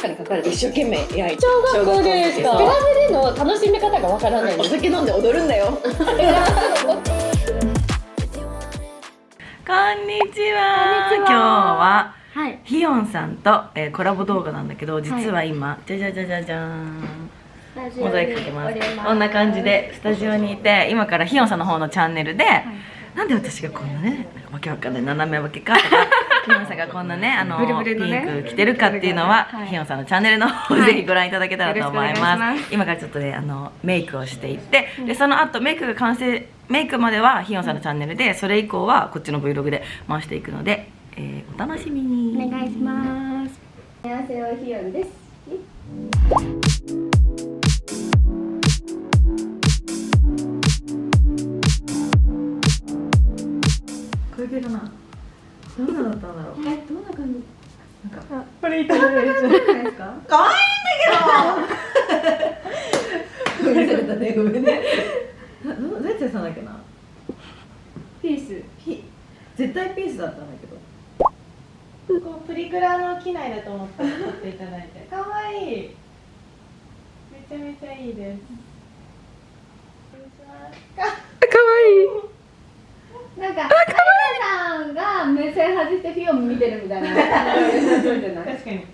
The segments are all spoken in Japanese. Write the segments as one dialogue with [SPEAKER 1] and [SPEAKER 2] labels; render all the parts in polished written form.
[SPEAKER 1] にかかれて一生懸命焼いて。
[SPEAKER 2] 小学校ですか。クラブでの楽しみ方がわからないん
[SPEAKER 1] お
[SPEAKER 2] です。
[SPEAKER 1] 酒飲んで踊るんだよ。
[SPEAKER 3] こんにちは。今日はヒヨンさんと、コラボ動画なんだけど、実は今、じゃじゃじゃじゃじゃーん。モザイクかけます。こんな感じでスタジオにいて、今からヒヨンさんの方のチャンネルで、なんで私がこんなね、なんかわけわかんない斜め分けかとか、ヒヨンさんがこんなね、ピンク着てるかっていうのは、ヒヨンさんのチャンネルの方ぜひご覧いただけたらと思います。今からちょっとね、メイクをしていって、でその後メイクが完成、メイクまではヒヨンさんのチャンネルで、それ以降はこっちの Vlog で回していくので、お楽しみに。
[SPEAKER 2] お願いします。안녕하세요、ヒヨンです。
[SPEAKER 3] これけどな。どんなだったんだろう。
[SPEAKER 2] どんな感じ？
[SPEAKER 3] なんか
[SPEAKER 2] これいただいてるじゃないですか。
[SPEAKER 3] 可愛いんだけど。ごめんね、ごめんね。どうやってやったんだっけな。
[SPEAKER 2] ピース。
[SPEAKER 3] 絶対ピースだったんだけど。
[SPEAKER 4] こうプリクラの機内だと思って撮っていただいて、可愛い。めちゃめちゃいいです。お願いします。
[SPEAKER 2] 可愛い。なんか、さんが目線外してフィオン見てるみたいな。
[SPEAKER 4] 確かに。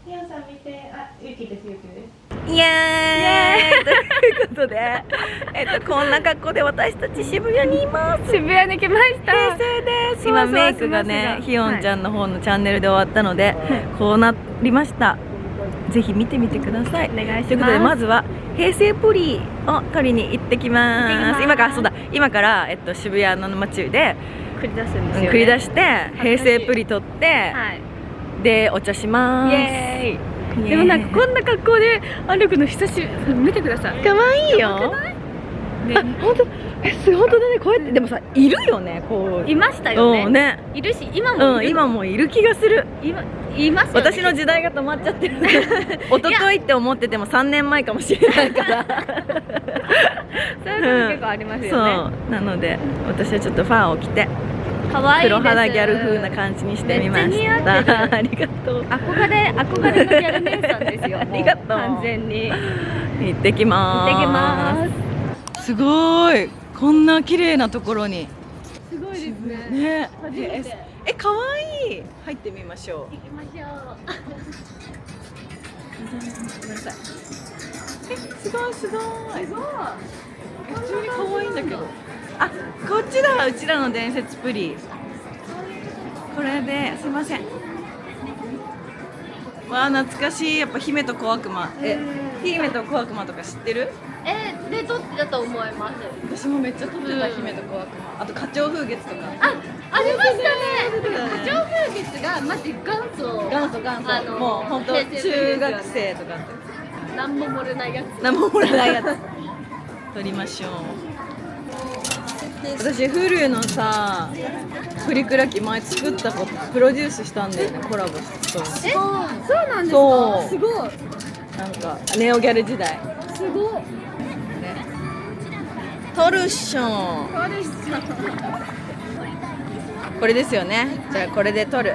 [SPEAKER 4] ヒヨンさん見て、あ、ユキです、ユキです。
[SPEAKER 3] イエーイということで、こんな格好で私たち渋谷にいます。
[SPEAKER 2] 渋谷に来ました。
[SPEAKER 3] 平成です。今メイクがね、ヒヨンちゃんの方のチャンネルで終わったので、こうなりました。ぜひ見てみてください。
[SPEAKER 2] お願いします。
[SPEAKER 3] ということで、まずは平成プリを取りに行ってきます。今から、渋谷の街で
[SPEAKER 2] 繰り出すんですよね。
[SPEAKER 3] 繰り出して平成プリ取って、でお茶します。
[SPEAKER 2] イエーイ。でもなんかこんな格好で歩くの久しぶり。見てください。
[SPEAKER 3] 可愛いよ。本当、本当だね。こうやってでもさ、いるよね。こう
[SPEAKER 2] いましたよね。いるし、
[SPEAKER 3] 今もいる気がする。
[SPEAKER 2] いますよね。
[SPEAKER 3] 私の時代が止まっちゃってる。一昨日って思ってても3年前かもしれないから。
[SPEAKER 2] そういうの結構ありますよね。
[SPEAKER 3] そうなので、私はちょっとファーを着て
[SPEAKER 2] 可愛いです。
[SPEAKER 3] 黒肌ギャル風な感じにしてみました。ありがとう。
[SPEAKER 2] 憧れのギャル姉さんですよ。
[SPEAKER 3] ありがとう。
[SPEAKER 2] 完全に。
[SPEAKER 3] 行ってきます。
[SPEAKER 2] 行ってきます。
[SPEAKER 3] すごい。こんな綺麗なところに。
[SPEAKER 2] すごいですね。
[SPEAKER 3] ね。
[SPEAKER 2] 初めて。
[SPEAKER 3] 可愛い。入ってみましょう。
[SPEAKER 2] 行きましょう。
[SPEAKER 3] ごめんなさい。すごい。
[SPEAKER 2] すごい。
[SPEAKER 3] 普通に可愛いんだけど。あ、こっちだ。うちらの伝説プリ。これですいません。わあ、懐かしい。やっぱ姫と小悪魔。姫と小悪魔とか知ってる？
[SPEAKER 2] で撮ってたと思います。
[SPEAKER 3] 私もめっちゃ撮ってた、姫と小悪魔。あと花鳥風月とか。
[SPEAKER 2] ありましたね。花鳥風月がマジ元祖。
[SPEAKER 3] もう本当中学生とか
[SPEAKER 2] 何も盛れないやつ。
[SPEAKER 3] 何ももらないやつ撮りましょう。私フルのさプリクラ機前作ったことプロデュースしたんだよね。コラボして。
[SPEAKER 2] そうなんです
[SPEAKER 3] そう
[SPEAKER 2] か。すごい。
[SPEAKER 3] なんかネオギャル時代。
[SPEAKER 2] すごい。
[SPEAKER 3] 撮るっしょ。これですよね。じゃあこれで撮る。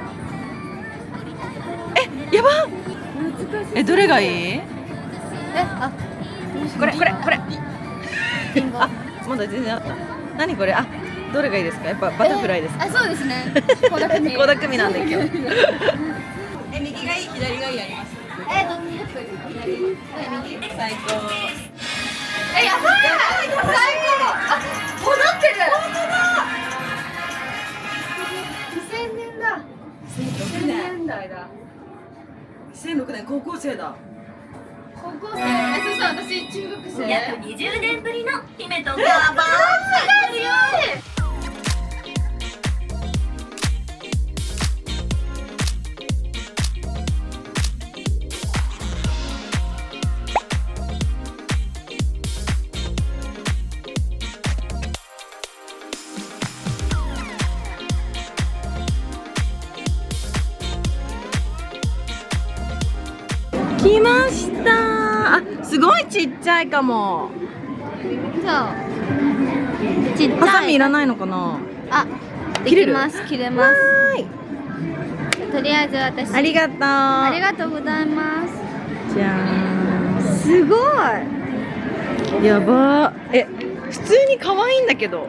[SPEAKER 3] やばっ。
[SPEAKER 2] 懐かしい。
[SPEAKER 3] どれがいい？これあ、まだ全然あった。何これ？あ、どれがいいですか？やっぱバタフライですか？
[SPEAKER 2] そうですね。倖田來未。
[SPEAKER 3] 倖田來未なんで今日。右がいい、左がいいあります。
[SPEAKER 2] どっちですか？
[SPEAKER 3] 右最高。
[SPEAKER 2] やばい。最高。戻ってる。本当だ。2000年だ。2000年代だ。
[SPEAKER 3] 2006年高校生だ。
[SPEAKER 2] 高校生。そう私中学生。
[SPEAKER 5] 約20年ぶりの姫とコラボ。
[SPEAKER 3] 来ました。あ、すごいちっちゃいかも。
[SPEAKER 2] ちっちゃい。
[SPEAKER 3] ハサミいらないのかな。
[SPEAKER 2] できます。切れます。
[SPEAKER 3] はい。
[SPEAKER 2] とりあえず私。
[SPEAKER 3] ありがとう。
[SPEAKER 2] ありがとうございます。
[SPEAKER 3] じゃーん。
[SPEAKER 2] すごい。
[SPEAKER 3] やばー。普通に可愛いんだけど、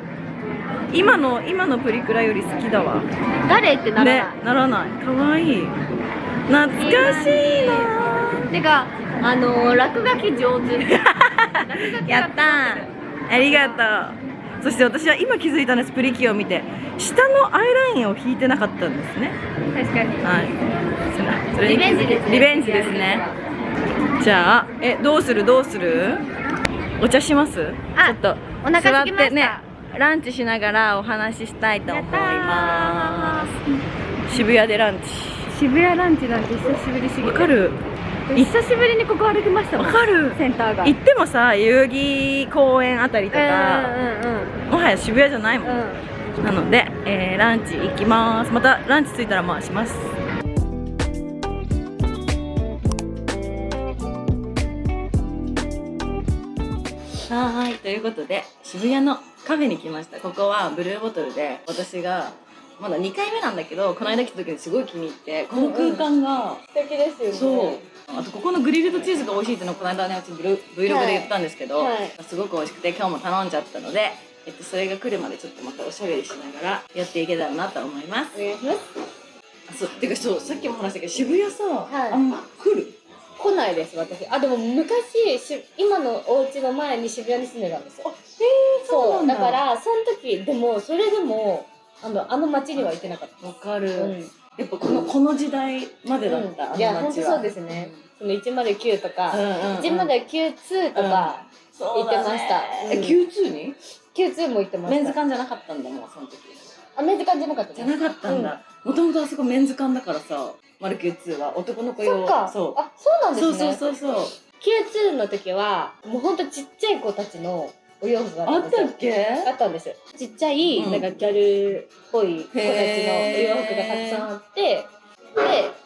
[SPEAKER 3] 今のプリクラより好きだわ。
[SPEAKER 2] 誰ってならない。
[SPEAKER 3] ね、ならない。可愛い。懐かしいな。
[SPEAKER 2] てか落書き上手。
[SPEAKER 3] やったー。ありがとう。そして私は今気づいたんです。プリキュアを見て、下のアイラインを引いてなかったんですね。
[SPEAKER 2] 確かに。
[SPEAKER 3] はい。それに気づいてリベンジですね。じゃあどうするお茶します？ちょっと
[SPEAKER 2] お腹空きました
[SPEAKER 3] 座ってね、ランチしながらお話ししたいと思います。渋谷でランチ。
[SPEAKER 2] 渋谷ランチなんて久しぶりすぎて。
[SPEAKER 3] わかる？
[SPEAKER 2] 久しぶりにここ歩きましたもん。
[SPEAKER 3] わかる。
[SPEAKER 2] センターが。
[SPEAKER 3] 行ってもさ、代々木公園あたりとか、もはや渋谷じゃないもん。なので、ランチ行きます。またランチ着いたら回します。はい、ということで渋谷のカフェに来ました。ここはブルーボトルで、私がまだ2回目なんだけど、この間来た時にすごい気に入って、この空間が
[SPEAKER 1] 素敵ですよね。
[SPEAKER 3] そう。あとここのグリルドチーズが美味しいっていうのをこの間ね、うちVlogで言ったんですけど、すごく美味しくて今日も頼んじゃったので、それが来るまでちょっとまたおしゃべりしながらやっていけたらなと思います。
[SPEAKER 1] お願いします。
[SPEAKER 3] そう、てかそう、さっきも話したけど渋谷さ、
[SPEAKER 1] はい
[SPEAKER 3] あんま来る？
[SPEAKER 1] 来ないです私。でも昔今のお家の前に渋谷に住んでたんですよ。そうだからその時でもそれでもあの町には行ってなかった。
[SPEAKER 3] わかる。やっぱこの時代までだった。
[SPEAKER 1] いや本当そうですね。その109とか109-2とか行ってました。
[SPEAKER 3] Q2 に
[SPEAKER 1] ？Q2 も行ってました。
[SPEAKER 3] メンズ館じゃなかったんだもんその時。
[SPEAKER 1] メンズ館じゃなかった。
[SPEAKER 3] じゃなかったんだ。もともとあそこメンズ館だからさ、マル Q2 は男の子用。
[SPEAKER 1] そっか。
[SPEAKER 3] そう。
[SPEAKER 1] そうなんですね。
[SPEAKER 3] そう。
[SPEAKER 1] Q2 の時はもうほんとちっちゃい子たちのお洋服が
[SPEAKER 3] あったっけ？
[SPEAKER 1] あったんです。ちっちゃいなんかギャルっぽい子たちのお洋服がたくさんあって、で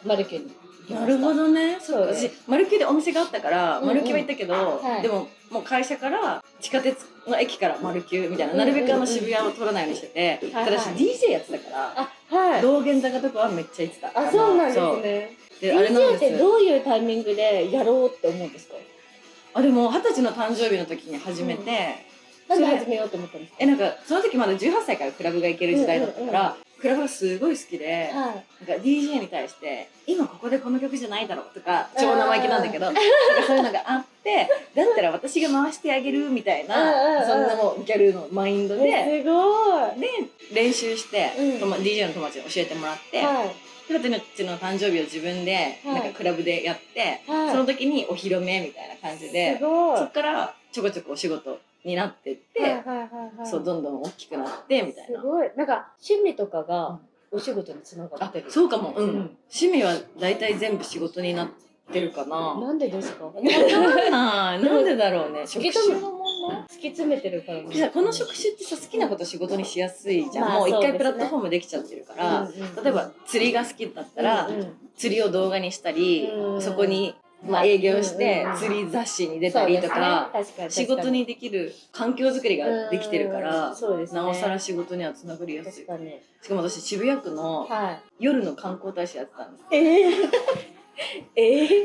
[SPEAKER 1] マルキューに行きました。
[SPEAKER 3] なるほどね。
[SPEAKER 1] そう
[SPEAKER 3] 私マルキューでお店があったからマルキューは行ったけど、
[SPEAKER 1] はい
[SPEAKER 3] でももう会社から地下鉄の駅からマルキューみたいな、なるべく渋谷を取らないようにしてて、ただし DJ やってたから
[SPEAKER 1] はい。
[SPEAKER 3] 道玄坂とかはめっちゃ行ってた。
[SPEAKER 1] そうなんです
[SPEAKER 3] そう
[SPEAKER 1] ね。
[SPEAKER 3] であれなん
[SPEAKER 1] DJ
[SPEAKER 3] です
[SPEAKER 1] ってどういうタイミングでやろうって思うんですか？
[SPEAKER 3] でも20歳の誕生日の時に始めて、
[SPEAKER 1] なんで始めようと思ったんですか？
[SPEAKER 3] なんかその時まだ18歳からクラブが行ける時代だったから、クラブがすごい好きで、
[SPEAKER 1] はい。
[SPEAKER 3] なんか DJ に対して今ここでこの曲じゃないだろうとか超生意気なんだけど、なんかそういうのがあって、だったら私が回してあげるみたいな、そんなもうギャルのマインドで、
[SPEAKER 1] すごい。
[SPEAKER 3] で練習して、
[SPEAKER 1] うん
[SPEAKER 3] DJ の友達に教えてもらって、
[SPEAKER 1] はい。
[SPEAKER 3] で私の誕生日を自分でなんかクラブでやって、
[SPEAKER 1] はい
[SPEAKER 3] その時にお披露目みたいな感じで、
[SPEAKER 1] すごい。
[SPEAKER 3] そっからちょこちょこお仕事になってって、
[SPEAKER 1] はい。
[SPEAKER 3] そうどんどん大きくなってみたいな。
[SPEAKER 1] すごい。なんか趣味とかがお仕事につながってる。
[SPEAKER 3] そうかも。趣味は大体全部仕事になってるかな。
[SPEAKER 1] なんでですか？
[SPEAKER 3] なんでだろうね。職種の問
[SPEAKER 1] 突き詰めてるから
[SPEAKER 3] 題。この職種ってさ、好きなこと仕事にしやすいじゃん。
[SPEAKER 1] まあ
[SPEAKER 3] もう一
[SPEAKER 1] そうですね
[SPEAKER 3] 回プラットフォームできちゃってるから、例えば釣りが好きだったら、釣りを動画にしたり、そこに営業して釣り雑誌に出たりとか、仕事にできる環境づくりができてるから、なおさら仕事にはつながりやすい。しかも私渋谷区の夜の観光大使やってたんです。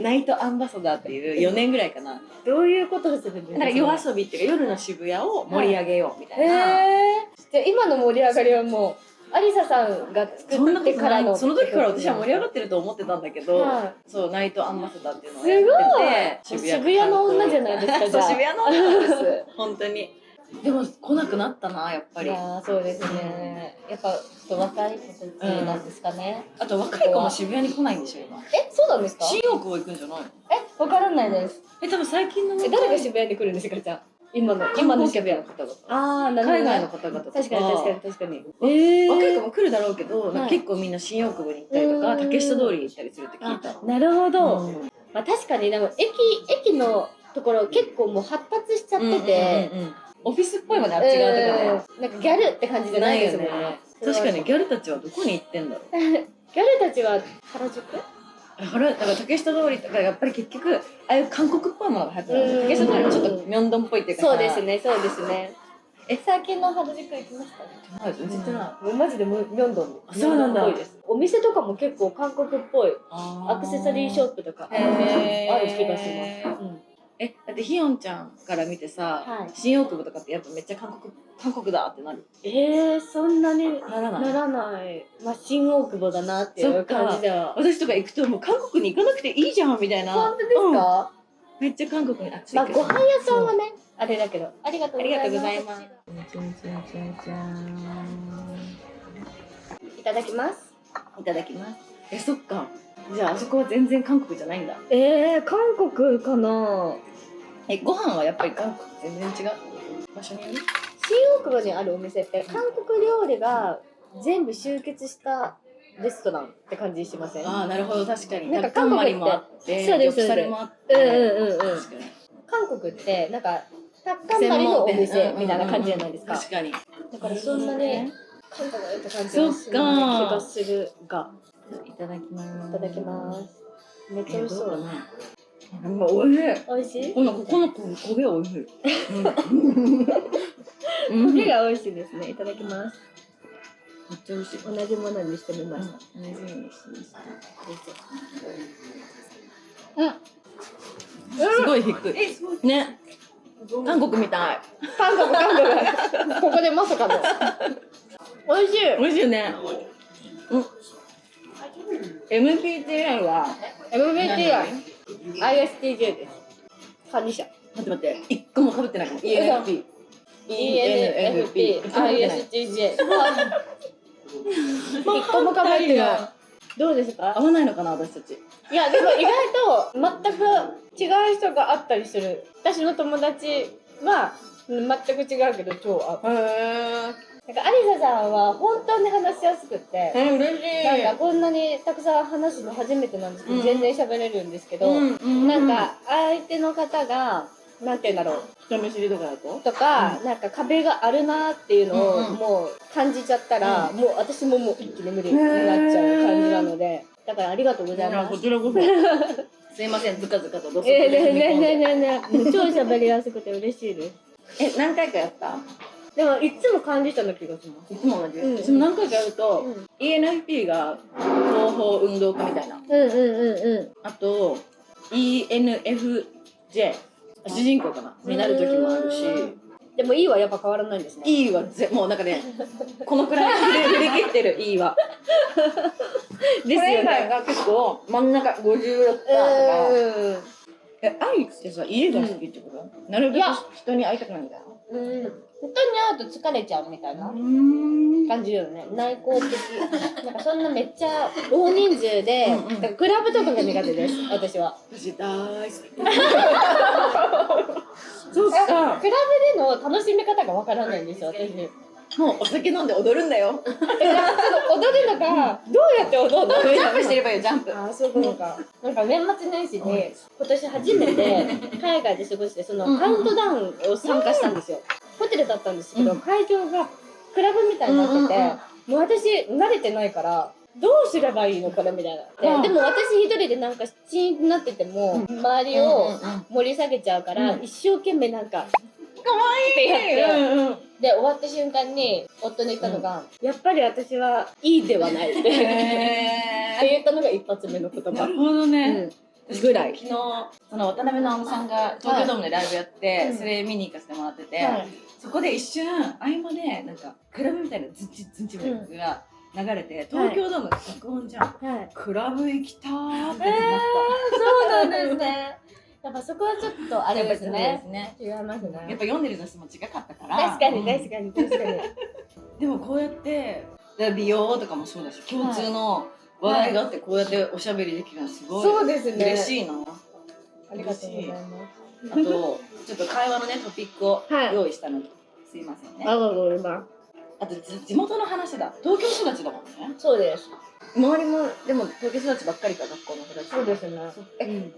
[SPEAKER 3] ナイトアンバサダーっていう4年ぐらいかな。
[SPEAKER 1] どういうことをするんですか？
[SPEAKER 3] なんか夜遊びっていうか夜の渋谷を盛り上げようみたいな。
[SPEAKER 1] じゃあ今の盛り上がりはもうアリサさんが作ってからの。
[SPEAKER 3] その時から私は盛り上がってると思ってたんだけど、そうナイトアンバサダーっていうのをやってて、
[SPEAKER 1] 渋谷の女じゃないですか。じゃあ
[SPEAKER 3] 渋谷の女です。本当に。でも来なくなったなやっぱり。
[SPEAKER 1] そうですね。やっぱちょっと若い子たちなんですかね。
[SPEAKER 3] あと若い子も渋谷に来ないんでしょ今。
[SPEAKER 1] そうなんですか？
[SPEAKER 3] 新大久保行くんじゃないの？
[SPEAKER 1] わからないです。
[SPEAKER 3] 多分最近の
[SPEAKER 1] 誰が渋谷に来るんですか？じゃあ今の渋谷の方々。なるほど。
[SPEAKER 3] 海外の方々とか。
[SPEAKER 1] 確かに。
[SPEAKER 3] 若い子も来るだろうけど、結構みんな新大久保に行ったりとか竹下通りに行ったりするって聞いた。
[SPEAKER 1] なるほど。まあ確かにでも駅のところ結構もう発達しちゃってて、
[SPEAKER 3] オフィスっぽいもんねあっち側とかね。
[SPEAKER 1] なんかギャルって感じじゃないですもんね。
[SPEAKER 3] 確かにギャルたちはどこに行ってんだろう。
[SPEAKER 1] ギャルたちは原宿？
[SPEAKER 3] だから竹下通りとかやっぱり結局ああいう韓国っぽいものが流行ってたんで、竹下通りもちょっとミョンドンっぽいっていうか、
[SPEAKER 1] そうですね。最近の原宿行きましたね。
[SPEAKER 3] はい、絶対ない。
[SPEAKER 1] もうマジでミョンドン
[SPEAKER 3] あそうなんだ
[SPEAKER 1] っぽいです。お店とかも結構韓国っぽいアクセサリーショップとかある気がします。
[SPEAKER 3] だってひよんちゃんから見てさ、
[SPEAKER 1] はい
[SPEAKER 3] 新大久保とかってやっぱめっちゃ韓国だってなる。
[SPEAKER 1] そんなに
[SPEAKER 3] ならない。
[SPEAKER 1] ならない。まあ新大久保だなっていう感じでは。
[SPEAKER 3] 私とか行くともう韓国に行かなくていいじゃんみたいな。
[SPEAKER 1] 本当ですか？
[SPEAKER 3] めっちゃ韓国に暑い
[SPEAKER 1] まあ
[SPEAKER 3] けど。
[SPEAKER 1] ご飯屋さんはねあれだけど。ありがとうございます。
[SPEAKER 3] ありがとうございます。
[SPEAKER 1] いただきます。
[SPEAKER 3] いただきます。そっか。じゃああそこは全然韓国じゃないんだ。
[SPEAKER 1] 韓国かな。
[SPEAKER 3] ご飯はやっぱり韓国全然違う。場所による。
[SPEAKER 1] 新大久保にあるお店って韓国料理が全部集結したレストランって感じしません？
[SPEAKER 3] ああ、なるほど、確かに。
[SPEAKER 1] なんか
[SPEAKER 3] タッカンマリ
[SPEAKER 1] 韓国って
[SPEAKER 3] もあって、
[SPEAKER 1] そうです
[SPEAKER 3] 玉皿もあって。確かに。
[SPEAKER 1] 韓国ってなんかタッカンマリのお店みたいな感じじゃないですか。
[SPEAKER 3] 確かに。
[SPEAKER 1] だからそんなに韓国って感じはしない気がするが。
[SPEAKER 3] いただきます。
[SPEAKER 1] いただきます。めっちゃ美味しそう。
[SPEAKER 3] おいしい。
[SPEAKER 1] 美味しい？
[SPEAKER 3] この焦げおいしい。
[SPEAKER 1] 焦げが美味しいですね。いただきます。
[SPEAKER 3] めっちゃ美味しい。
[SPEAKER 1] 同じものにしてみました。
[SPEAKER 3] 同じようにしました。すごい低い。ね。韓国みたい。
[SPEAKER 1] 韓国。ここでまさかの。美味しい。
[SPEAKER 3] 美味しいね。MBTI は
[SPEAKER 1] ISTJ です。管理者。
[SPEAKER 3] 待って一個も被ってないかも。ENFP。
[SPEAKER 1] ENFP、ISTJ。一個もかぶってない。どうですか？
[SPEAKER 3] 合わないのかな私たち。
[SPEAKER 1] いやでも意外と全く違う人があったりする。私の友達は全く違うけど超合う。なんかアリサさんは本当に話しやすくって、
[SPEAKER 3] 嬉しい。
[SPEAKER 1] なんかこんなにたくさん話すの初めてなんですけど、全然喋れるんですけど、
[SPEAKER 3] なん
[SPEAKER 1] なんか相手の方がなんて言うんだろう
[SPEAKER 3] 人見知りとかだと
[SPEAKER 1] とか、なんか壁があるなっていうのをもう感じちゃったら、もう私ももう一気に無理になっちゃう感じなので、だからありがとうございます。
[SPEAKER 3] こちらこそ。すいません、ずかずかとどそ
[SPEAKER 1] ね超喋りやすくて嬉しいです。
[SPEAKER 3] 何回かやった？
[SPEAKER 1] でもいつも管理者の気がします。
[SPEAKER 3] いつも同じ。私も何回かやると、ENFP が東方運動家みたいな。あと ENFJ 主人公かなになる時もあるし。
[SPEAKER 1] でも E はやっぱ変わらないんですね。
[SPEAKER 3] E はもうなんかね、このくらい振り切ってる E は。
[SPEAKER 1] ですよ
[SPEAKER 3] これ以外
[SPEAKER 1] ね。
[SPEAKER 3] が結構真ん中56%とか。愛ってさ、家が好きってこと？なるべく人に会いたくないみたいな。
[SPEAKER 1] 人に会うと疲れちゃうみたいな感じよね。内向的。なんかそんなめっちゃ大人数で、だからクラブとかが苦手です。私は。
[SPEAKER 3] 私大好き。
[SPEAKER 1] そうか。クラブでの楽しみ方がわからないんですよ。私。
[SPEAKER 3] もうお酒飲んで踊るんだよ。
[SPEAKER 1] 踊るのがどうやって踊るの？
[SPEAKER 3] ジャンプしてればいいよ、ジャンプ。
[SPEAKER 1] あ、そういうことか。なんか年末年始に今年初めて海外で過ごしてそのカウントダウンを参加したんですよ。ホテルだったんですけど、会場がクラブみたいになってて、もう私慣れてないからどうすればいいのこれみたいな。でも私一人でなんかチーンってなってても周りを盛り下げちゃうから一生懸命なんか
[SPEAKER 3] かわいい
[SPEAKER 1] ってやって。で終わった瞬間に夫に言ったのが、やっぱり私はいいではないって言ったのが一発目の言葉。
[SPEAKER 3] なるほどね。
[SPEAKER 1] ぐらい。
[SPEAKER 3] 昨日その渡辺直美さんが東京ドームでライブやって、それ見に行かせてもらってて、そこで一瞬合間でなんかクラブみたいなズンチズンチみたいな曲が流れて、東京ドーム爆音じゃん。クラブ行きたーってなった。
[SPEAKER 1] そうなんですね。やっぱそこはちょっとあれですね。違いますね。
[SPEAKER 3] やっぱ読んでる雑誌も違かったから。
[SPEAKER 1] 確かに確かに確かに。
[SPEAKER 3] でもこうやって美容とかもそうだし、共通の話題があってこうやっておしゃべりできるのはすごい
[SPEAKER 1] そうですね。
[SPEAKER 3] 嬉しいな。
[SPEAKER 1] ありがとうございます。
[SPEAKER 3] あとちょっと会話のねトピックを用意したので、すいませんね。あと地元の話だ。東京育ちだもんね。
[SPEAKER 1] そうです。
[SPEAKER 3] 周りもでも東京育ちばっかりか、学校の子たち。
[SPEAKER 1] そうですね。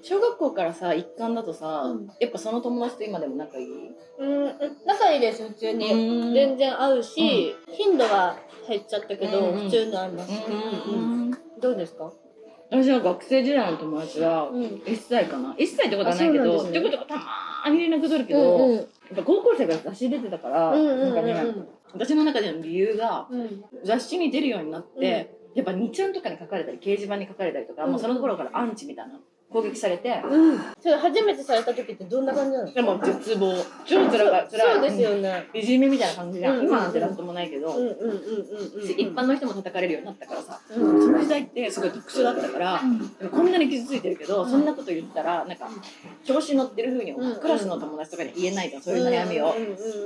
[SPEAKER 3] 小学校からさ一貫だとさ、やっぱその友達と今でも仲いい？
[SPEAKER 1] 仲いいです普通に。全然会うし、頻度は減っちゃったけど普通に会います。どうですか？
[SPEAKER 3] 私は学生時代の友達は1歳かな。1歳ってことはないけど、ちょこちょこたまーに連絡取るけど、ぱ高校生が雑誌出てたから、なんかね、私の中での理由が、雑誌に出るようになって、やっぱ2ちゃんとかに書かれたり、掲示板に書かれたりとか、もうその頃からアンチみたいな攻撃されて、
[SPEAKER 1] それ初めてされた時ってどんな感じなの？
[SPEAKER 3] でも絶望、超辛い。
[SPEAKER 1] そうですよね。
[SPEAKER 3] いじめみたいな感じじゃん。今なんてなんともないけど、一般
[SPEAKER 1] の
[SPEAKER 3] の人も叩かれるようになったからさ、その時代ってすごい特殊だったから、こんなに傷ついてるけど、そんなこと言ったら、なんか、調子乗ってる風に、クラスの友達とかに言えないじゃん、そういう悩みを。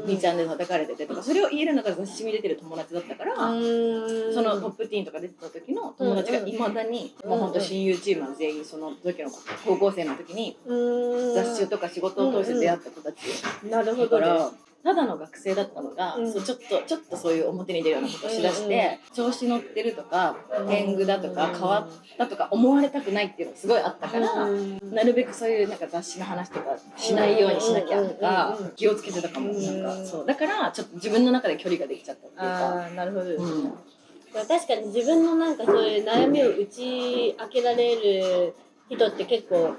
[SPEAKER 3] 2ちゃんで叩かれててとか、それを言えるのが雑誌に出てる友達だったから、そのトップティーンとか出てた時の友達がいまだに、もうほんと親友チームは全員その時の高校生の時に、雑誌とか仕事を通して出会った子たち
[SPEAKER 1] なるほどね。
[SPEAKER 3] だからただの学生だったのが、そうちょっとそういう表に出るようなことをしだして、調子乗ってるとか天狗だとか変わったとか思われたくないっていうのがすごいあったから、なるべくそういうなんか雑誌の話とかしないようにしなきゃとか気をつけてたかも。なんかそうだからちょっと自分の中で距離ができちゃったっていうか。
[SPEAKER 1] ああ、なるほどですね。確かに自分のなんかそういう悩みを打ち明けられる人って結構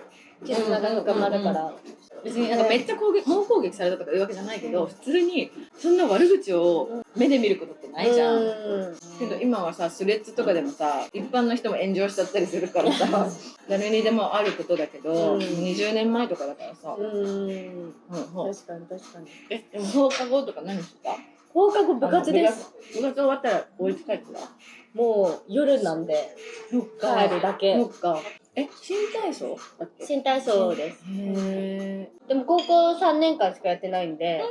[SPEAKER 1] 絆が深まるから。
[SPEAKER 3] 別になんかめっちゃ猛攻撃されたとかいうわけじゃないけど、普通にそんな悪口を目で見ることってないじゃん。けど今はさ、スレッズとかでもさ、一般の人も炎上しちゃったりするからさ、誰にでもあることだけど、20年前とかだからさ。
[SPEAKER 1] 確かに確かに。
[SPEAKER 3] でも放課後とか何してた？
[SPEAKER 1] 放課後部活です。
[SPEAKER 3] 部活終わったらお家帰ってた？
[SPEAKER 1] もう夜なんで帰るだけ。
[SPEAKER 3] そっか。新体操だっけ？
[SPEAKER 1] 新体操です。
[SPEAKER 3] へ
[SPEAKER 1] でも高校3年間しかやってないんで、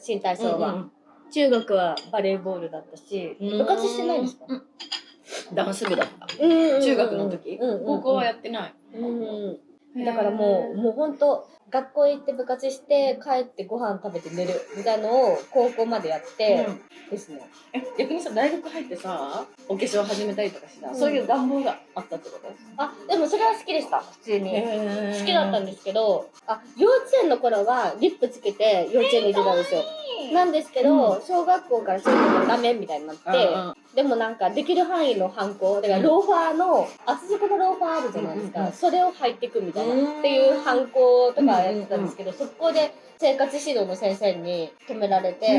[SPEAKER 1] 新体操は。中学はバレーボールだったし、部活してないんですか？
[SPEAKER 3] ダンス部だった。中学の時？高校はやってない。
[SPEAKER 1] だからもうほんと学校行って部活して帰ってご飯食べて寝るみたいなのを高校までやってですね。
[SPEAKER 3] 逆にさ、大学入ってさ、お化粧始めたりとかした、そういう願望があったってこと？
[SPEAKER 1] あ、でもそれは好きでした、普通に。好きだったんですけど、幼稚園の頃はリップつけて幼稚園に行ってたんですよ。なんですけど、小学校からそういうのダメみたいになって、でもなんかできる範囲の反抗、だからローファーの、厚底のローファーあるじゃないですか、それを履いていくみたいなっていう反抗とかやってたんですけど、そこで生活指導の先生に止められて、で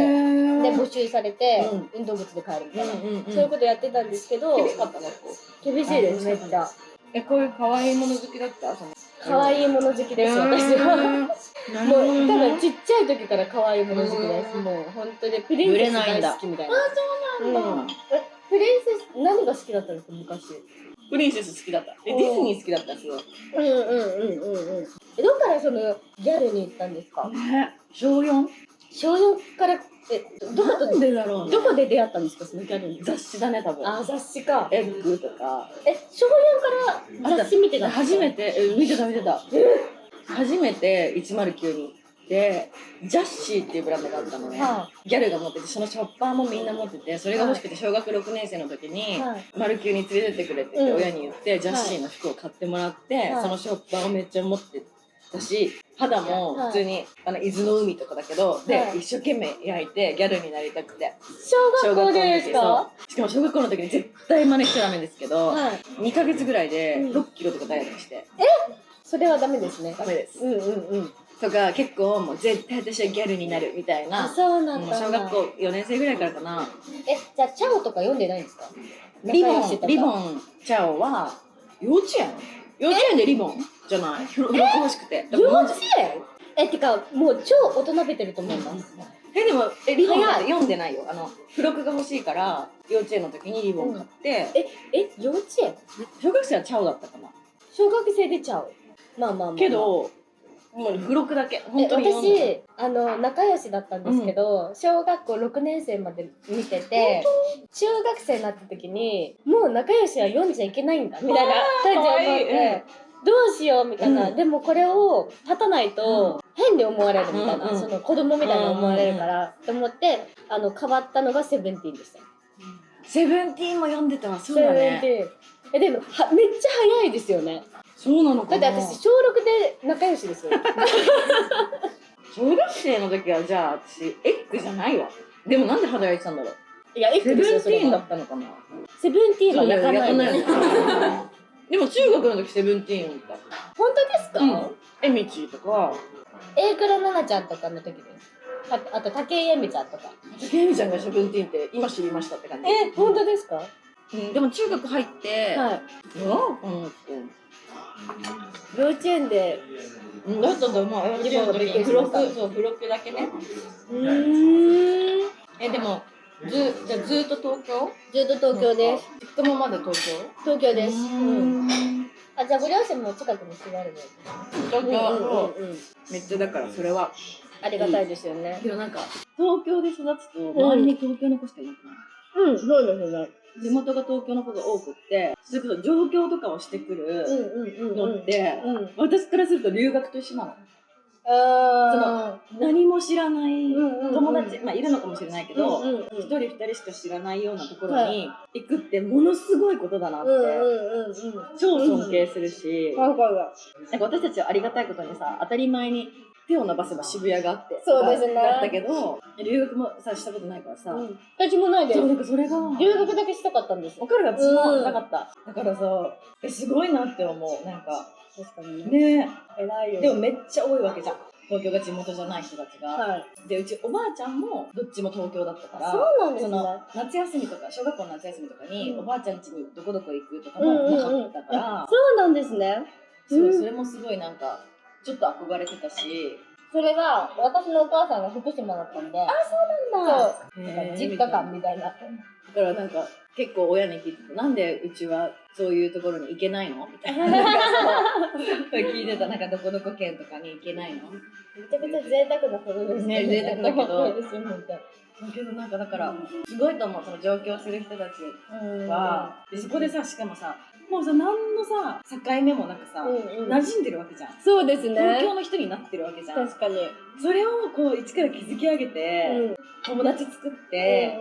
[SPEAKER 1] 募集されて、運動靴で帰るみたいな、そういうことやってたんですけど、
[SPEAKER 3] 厳しかったの？
[SPEAKER 1] 厳しいです、めっちゃ。
[SPEAKER 3] こういう可愛いもの好きだった？
[SPEAKER 1] 可愛いもの好きです、私は。もう多分ちっちゃい時から可愛いもの好きです。もう本当にプリンセス大好きみたいな。
[SPEAKER 3] そうなんだ。
[SPEAKER 1] プリンセス何が好きだったんですか、昔？
[SPEAKER 3] プリンセス好きだった。ディズニー好きだったすごい。
[SPEAKER 1] どっからそのギャルに行ったんですか？
[SPEAKER 3] 小 4？
[SPEAKER 1] 小4からどこで出会ったんですか、そのギャルに？
[SPEAKER 3] 雑誌だね、多分。
[SPEAKER 1] 雑誌か。
[SPEAKER 3] エッグとか。
[SPEAKER 1] 小4から雑誌見てたんですか？
[SPEAKER 3] 初めて、見てた。初めて109に行って、ジャッシーっていうブランドがあったのね。ギャルが持ってて、そのショッパーもみんな持ってて、それが欲しくて小学6年生の時に、マルキューに連れてってくれって親に言って、ジャッシーの服を買ってもらって、そのショッパーをめっちゃ持ってたし、肌も普通に伊豆の海とかだけど、で一生懸命焼いてギャルになりたくて。
[SPEAKER 1] 小学校でですか？
[SPEAKER 3] しかも小学校の時に絶対真似しちゃダメですけど、2ヶ月ぐらいで6キロとかダイエットして。
[SPEAKER 1] それはダメですね。
[SPEAKER 3] ダメです。とか結構もう絶対私はギャルになるみたいな。
[SPEAKER 1] そうなんだ。
[SPEAKER 3] 小学校4年生ぐらいからかな。
[SPEAKER 1] じゃあチャオとか読んでないんですか？
[SPEAKER 3] リボンチャオは幼稚園でリボンじゃない？付録欲しくて。
[SPEAKER 1] 幼稚園？てかもう超大人びてると思います。
[SPEAKER 3] でもリボンは読んでないよ。付録が欲しいから幼稚園の時にリボン買って。
[SPEAKER 1] 幼稚園？
[SPEAKER 3] 小学生はチャオだったかな。
[SPEAKER 1] 小学生でチャオ。まあ。
[SPEAKER 3] けどもう付録だけ。本当に
[SPEAKER 1] 私仲良しだったんですけど、小学校6年生まで見てて、中学生になった時にもう仲良しは読んじゃいけないんだみたいな感じを思って、どうしようみたいな、でもこれを立たないと変に思われるみたいな、その子供みたいに思われるからと思って、変わったのがセブンティーンでした。
[SPEAKER 3] セブンティーンも読んでたわ。そうだね。
[SPEAKER 1] でもめっちゃ早いですよね。
[SPEAKER 3] そうなのかな。
[SPEAKER 1] だって私小6で仲良しですよ。
[SPEAKER 3] 小学生の時はじゃあ私エッグじゃないわ。でもなんで肌焼いてたんだろう。
[SPEAKER 1] いや、エッグですよ、それは。
[SPEAKER 3] セブンティーンだったのかな。
[SPEAKER 1] セブンティーンは焼かないの。
[SPEAKER 3] でも中学の時セブンティーンだった。
[SPEAKER 1] 本当ですか？
[SPEAKER 3] エミチーとか
[SPEAKER 1] 榮倉奈々ちゃんとかの時です。あと武井絵美ちゃんとか。
[SPEAKER 3] 竹内ちゃんがセブンティーンって今知りましたって感じ。
[SPEAKER 1] 本当ですか？は
[SPEAKER 3] でも中学入って、
[SPEAKER 1] い。幼稚園で。
[SPEAKER 3] だったと思う。
[SPEAKER 1] 自分がびっくりし
[SPEAKER 3] 付
[SPEAKER 1] ました
[SPEAKER 3] 録、付録だけね。でもじゃあずっと東京？
[SPEAKER 1] ずっと東京です。
[SPEAKER 3] 実家もまだ東京？
[SPEAKER 1] 東京です。あ、じゃあご両親も近くに住まれる
[SPEAKER 3] 東京、
[SPEAKER 1] の？
[SPEAKER 3] めっちゃだからそれは。
[SPEAKER 1] ありがたいですよね。
[SPEAKER 3] けどなんか東京で育つと周りに東京の子しかいなくない？
[SPEAKER 1] そうですね。
[SPEAKER 3] 地元が東京の子が多くって、それこそ上京とかをしてくるのって私からすると留学と一緒なの。何も知らない友達、まあいるのかもしれないけど、一人二人しか知らないようなところに行くってものすごいことだなって超尊敬するし、なんか私たちはありがたいことにさ、当たり前に手を伸ばせば渋谷があって、
[SPEAKER 1] そうですね。
[SPEAKER 3] だったけど留学もさしたことないからさ、
[SPEAKER 1] 私もないです。
[SPEAKER 3] そう、なんかそれが
[SPEAKER 1] 留学だけしたかったんです。
[SPEAKER 3] わかるが私もなかった。だからさ、すごいなって思う。なんか
[SPEAKER 1] 確かにね。
[SPEAKER 3] 偉いよ。でもめっちゃ多いわけじゃん。東京が地元じゃない人たちが。で、うちおばあちゃんもどっちも東京だったから、
[SPEAKER 1] そうなんですね。
[SPEAKER 3] その夏休みとか、小学校の夏休みとかに、おばあちゃん家にどこどこ行くとかもなかったから、
[SPEAKER 1] そうなんですね。
[SPEAKER 3] そう、それもすごいなんか、ちょっと憧れてたし、
[SPEAKER 1] それが私のお母さんが福島だったんで、そうなんだ。そう、実家感みたいな。だ
[SPEAKER 3] からなんか結構親に聞いてて、なんでうちはそういうところに行けないのみたいな聞いてた。なんかどこどこ県とかに行けないの？
[SPEAKER 1] めちゃくちゃ贅沢なことです
[SPEAKER 3] ね。贅沢だけど
[SPEAKER 1] だ
[SPEAKER 3] けどなんかだからすごいと思う。その上京する人たちは、そこでさ、しかもさ、もうさ、何のさ境目もなくさ、馴染んでるわけじゃん。
[SPEAKER 1] そうですね。
[SPEAKER 3] 東京の人になってるわけじゃん。
[SPEAKER 1] 確かに。
[SPEAKER 3] それをこう一から築き上げて、友達作って、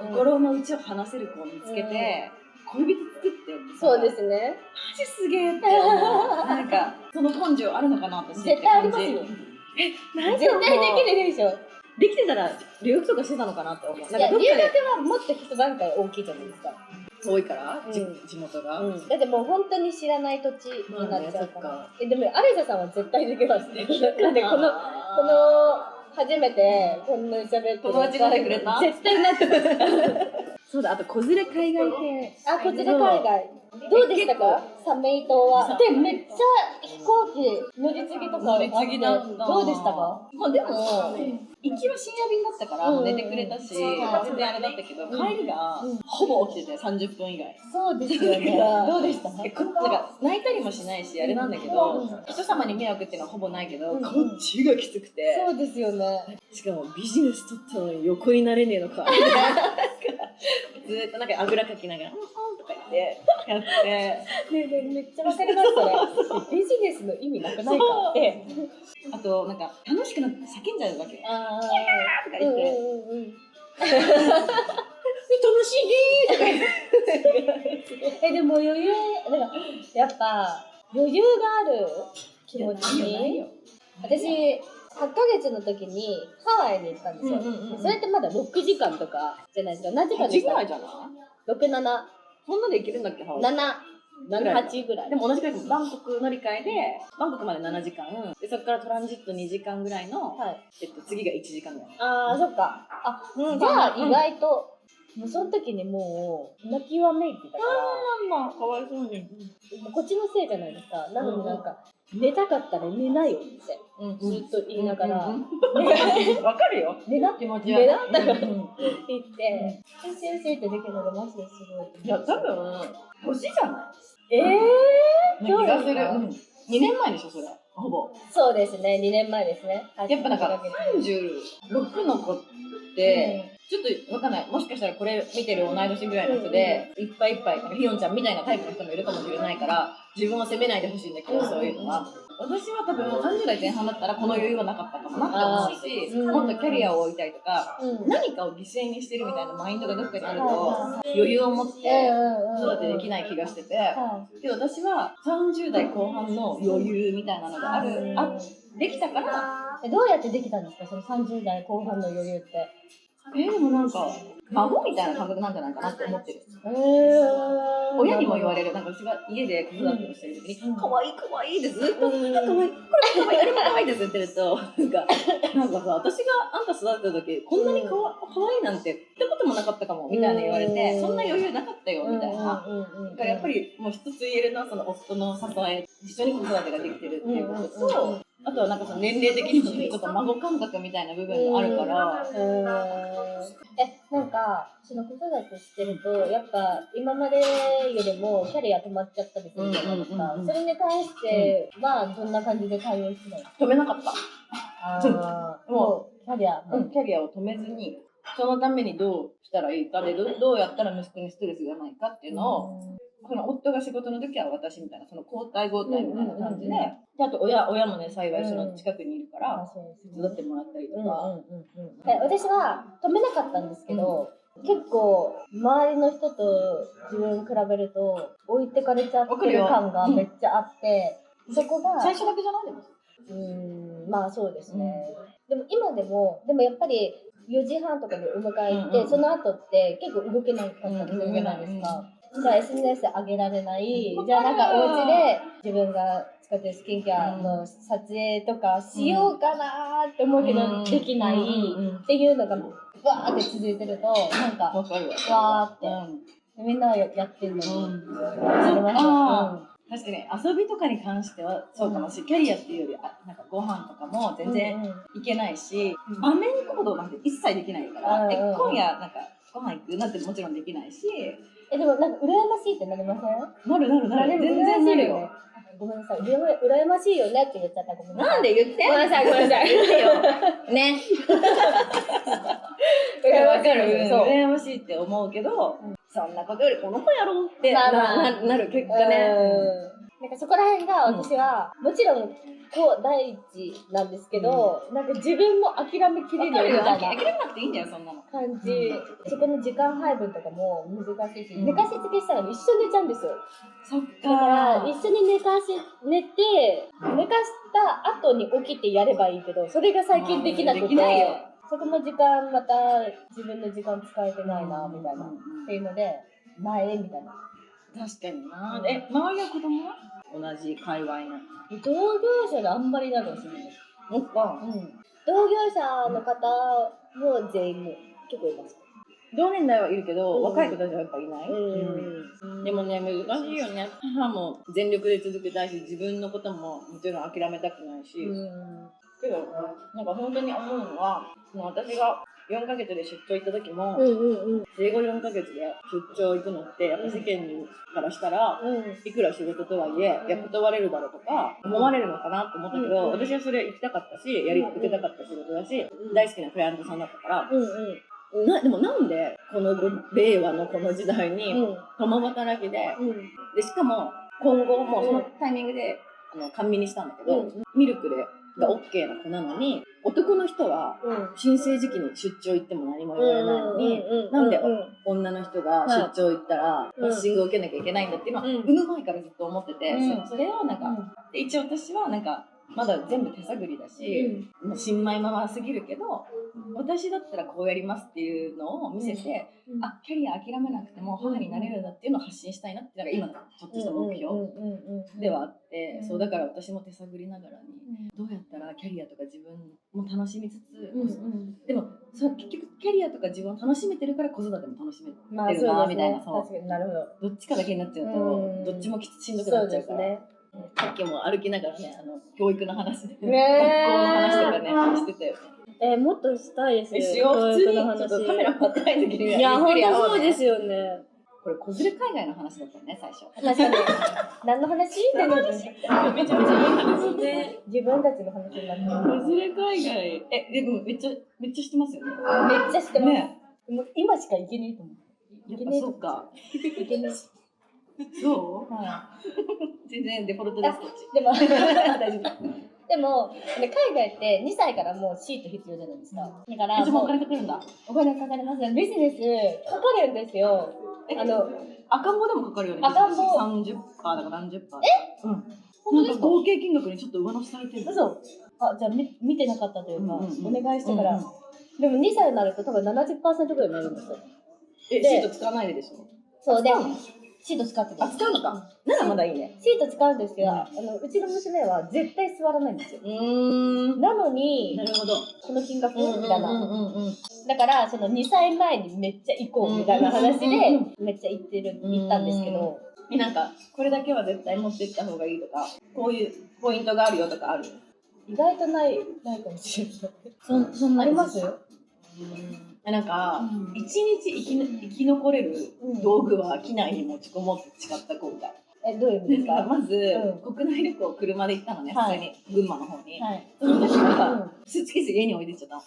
[SPEAKER 3] 心の内を話せる子を見つけて、恋人作ってってさ、
[SPEAKER 1] そうですね。
[SPEAKER 3] マジすげえって思う。なんかその根性あるのかな私って感じ。
[SPEAKER 1] 絶対ありますよ。絶対できるでしょ。
[SPEAKER 3] できてたら留学とかしてたのかなって思う。なんか
[SPEAKER 1] いや、留学はもっと一段階大きいじゃないですか。
[SPEAKER 3] 遠いから、地元が、
[SPEAKER 1] だってもう本当に知らない土地になっちゃうから。でもアレサさんは絶対できますね。だってこの初めてこんなに喋って
[SPEAKER 3] 友達が来てくれた？
[SPEAKER 1] 絶対なってます。
[SPEAKER 3] そうだ、あと子連れ海外系。
[SPEAKER 1] あ、子連れ海外。どうでしたか？サメイ島は。で、めっちゃ飛行機乗り継ぎとか
[SPEAKER 3] 乗り継ぎだった。
[SPEAKER 1] どうでしたか？
[SPEAKER 3] まあでも、行きは深夜便だったから寝てくれたし、全然あれだったけど、帰りがほぼ起きてて30分以外。
[SPEAKER 1] そうですよね。どうでした？
[SPEAKER 3] なんか泣いたりもしないしあれなんだけど、人様に迷惑っていうのはほぼないけど、こっちがきつくて。
[SPEAKER 1] そうですよね。
[SPEAKER 3] しかもビジネス取ったのに横になれねえのか。ずっとなんかあぐらかきながら、とか言ってやって。
[SPEAKER 1] ね、めっちゃわかりますそれ。ビジネスの意味なくないかって。
[SPEAKER 3] あとなんか楽しくなって叫んじゃうわけ。キャーとか言って。楽しいねーとか言って。
[SPEAKER 1] でも余裕、なんかやっぱ余裕がある気持ちに。私8ヶ月の時にハワイに行ったんですよ。それってまだ6時間とかじゃないですか。何時間ですか？8
[SPEAKER 3] ぐらいじゃない？
[SPEAKER 1] 6、7。
[SPEAKER 3] そんなで行けるんだっけ？ハワイ。
[SPEAKER 1] 7、8ぐらい。
[SPEAKER 3] でも同じくらい、バンコク乗り換えで、バンコクまで7時間、でそこからトランジット2時間ぐらいの、次が1時間ぐらい。
[SPEAKER 1] ああ、そっか。じゃあ意外と、もうその時にもう泣きわめいてたから。
[SPEAKER 3] かわいそうに。
[SPEAKER 1] こっちのせいじゃないですか。なのになんか、寝たかったら寝なよってずっと言いながら。
[SPEAKER 3] わかるよ。
[SPEAKER 1] 寝な
[SPEAKER 3] 気持ちは。
[SPEAKER 1] 寝なって言って、先生ってできるのがマジですごい。
[SPEAKER 3] いや、多分、年じゃない？
[SPEAKER 1] 気
[SPEAKER 3] がする。2年前でしょ、それ。ほぼ。
[SPEAKER 1] そうですね、2年前ですね。
[SPEAKER 3] やっぱなんか、36の子って、ちょっとわかんない。もしかしたらこれ見てる同い年ぐらいの人で、いっぱいいっぱい、なんかひよんちゃんみたいなタイプの人もいるかもしれないから、自分を責めないでほしいんだけど、そういうのは。私は多分30代前半だったらこの余裕はなかったかもなって思うし、もっとキャリアを置いたりとか、何かを犠牲にしてるみたいなマインドがどっかにあると、余裕を持って育てできない気がしてて、けど私は30代後半の余裕みたいなのができたから。
[SPEAKER 1] どうやってできたんですか、その30代後半の余裕って。
[SPEAKER 3] でもなんか、孫みたいな感覚なんじゃないかなって思ってる。親にも言われる。なんか私が家で子育てをしてる時に、可愛い可愛いでずっと、可愛い、これ可愛い、あれも可愛いですって言ってると、なんかさ、私があんた育てた時、こんなに可愛いなんて言ったこともなかったかも、みたいな言われて、そんな余裕なかったよ、みたいな。だからやっぱりもう一つ言えるのは、その夫の支え、一緒に子育てができてるっていうことと、あとはなんかその年齢的にもちょっと孫感覚みたいな部分があるから、
[SPEAKER 1] なんかその子育てしてるとやっぱ今までよりもキャリア止まっちゃったりするじゃないですか。それに関してはどんな感じで対応してたの？
[SPEAKER 3] 止めなかった。
[SPEAKER 1] もうキャリア、
[SPEAKER 3] キャリアを止めずに、そのためにどうしたらいいかで、どうやったら息子にストレスがないかっていうのを、その夫が仕事の時は私みたいな、その交代交代みたいな感じで、あと親もね、幸いその近くにいるから、手伝ってもらったりとか。
[SPEAKER 1] 私は止めなかったんですけど、結構周りの人と自分比べると置いてかれちゃってる感がめっちゃあって、そこが
[SPEAKER 3] 最初だけじゃないでも
[SPEAKER 1] まあそうですね。でも今でもやっぱり4時半とかにお迎え行って、その後って結構動けなかったりするじゃないですか。じゃあ SNS で上げられない、じゃあなんかお家で自分が使ってるスキンケアの撮影とかしようかなって思うけどできないっていうのがバーって続いてると、なんかわーって、みんなはやってるのになりますよ。
[SPEAKER 3] 確かに遊びとかに関してはそうかもしれない。キャリアっていうよりなんかご飯とかも全然いけないし、場面行動なんて一切できないから、今夜なんかご飯行くなんてもちろんできないし、
[SPEAKER 1] でもなんか羨ましいってなりません？
[SPEAKER 3] なる全然なるよ。
[SPEAKER 1] ごめんなさい、羨ましいよねって言っちゃった。ごめんなさい。
[SPEAKER 3] なんで言って？
[SPEAKER 1] ごめんなさい言ってよ。
[SPEAKER 3] ね。わかる。羨ましいって思うけど、そんなことよりこの子やろうってなる結果ね。
[SPEAKER 1] なんかそこら辺が私はもちろんこう第一なんですけど、なんか自分も諦めきれるみたいな
[SPEAKER 3] 諦めなくていいんだよそんなの
[SPEAKER 1] 感じ。そこの時間配分とかも難しいし、寝かしつけしたら一緒に寝ちゃうんですよ。
[SPEAKER 3] そっ
[SPEAKER 1] だから一緒に寝て寝かした後に起きてやればいいけど、それが最近できなくて、そこも時間また自分の時間使えてないなみたいなっていうので前みたいな。
[SPEAKER 3] 確かにな。周りの子供は同じ界隈の
[SPEAKER 1] 同業者があんまりなるんですよね。同業者の方も全員結構います。
[SPEAKER 3] 同年代はいるけど、若い子たちはやっぱいない。でもね、難しいよね。母も全力で続けたいし、自分のことももちろん諦めたくないし。けど、なんか本当に思うのは、私が4ヶ月で出張行った時も、生後4ヶ月で出張行くのって、やっぱ世間からしたら、いくら仕事とはいえ、断れるだろうとか、思われるのかなと思ったけど、私はそれ行きたかったし、受けたかった仕事だし、大好きなクライアントさんだったから、でもなんでこの令和のこの時代に共働きで、しかも今後もそのタイミングで甘味にしたんだけど、ミルクが OK な子なのに、男の人は新生時期に出張行っても何も言われないのに、なんで女の人が出張行ったらバッシングを受けなきゃいけないんだっていうのは産む前からずっと思ってて、それをなんか一応私はなんかまだ全部手探りだし、もう新米ママすぎるけど、私だったらこうやりますっていうのを見せて、キャリア諦めなくても母になれるんだっていうのを発信したいなっていうのが今のちょっとした目標ではあって、そうだから私も手探りながらに、どうやったらキャリアとか自分も楽しみつつ、でも結局キャリアとか自分を楽しめてるから子育ても楽しめてるなみたいな、
[SPEAKER 1] 確かになるほど。
[SPEAKER 3] どっちかだけになっちゃうと、どっちもしんどくなっちゃうから。さっきも歩きながらね、教育の話で、学校の話とかね、してたよね。
[SPEAKER 1] もっとしたいですね。
[SPEAKER 3] しよう、普通にちょっとカメラ回ってない時に。
[SPEAKER 1] いや、本当そうですよね。
[SPEAKER 3] これ、子連れ海外の話だったね、最初。
[SPEAKER 1] 確かに。何の話？
[SPEAKER 3] めちゃめちゃいい話ね。
[SPEAKER 1] 自分たちの話になってる。
[SPEAKER 3] 子連れ海外。でもめっちゃ知ってますよね。
[SPEAKER 1] めっちゃ知ってます。もう今しか行けねえと思う。
[SPEAKER 3] やっぱそうか。
[SPEAKER 1] 行けねえ。
[SPEAKER 3] そう？全然デフォルトです、こっち。
[SPEAKER 1] でも、大丈夫。でも、海外って2歳からもうシート必要じゃないですか。だから、
[SPEAKER 3] お金かかるんだ。
[SPEAKER 1] お金かかりますね。ビジネスかかるんですよ。
[SPEAKER 3] 赤ん坊でもかかるよね。
[SPEAKER 1] 赤ん坊
[SPEAKER 3] 30%だから何十%。なんか合計金額にちょっと上乗せされてる。
[SPEAKER 1] 嘘。じゃあ見てなかったというか、お願いしてから。でも2歳になると多分 70% ぐらいになるんですよ。
[SPEAKER 3] シート使わないででしょ？
[SPEAKER 1] そうで、シート使ってる。
[SPEAKER 3] あ、使うのか。ならまだいいね。
[SPEAKER 1] シート使うんですけど、うちの娘は絶対座らないんですよ。なのに、
[SPEAKER 3] なるほど。
[SPEAKER 1] この金額みたいな。
[SPEAKER 3] うん。
[SPEAKER 1] だから、その2歳前にめっちゃ行こうみたいな話で、めっちゃ行ったんですけど、
[SPEAKER 3] なんか、これだけは絶対持ってった方がいいとか、こういうポイントがあるよとかある？
[SPEAKER 1] 意外とないかもしれない。
[SPEAKER 3] そんな
[SPEAKER 1] あります
[SPEAKER 3] なんか、一日生き残れる道具は機内に持ち込もうって誓った今回。
[SPEAKER 1] どういう意味ですか？
[SPEAKER 3] まず、国内旅行車で行ったのね、普通に、群馬の方に。
[SPEAKER 1] はい。
[SPEAKER 3] その時は、スーツケース家に置いてっちゃったの。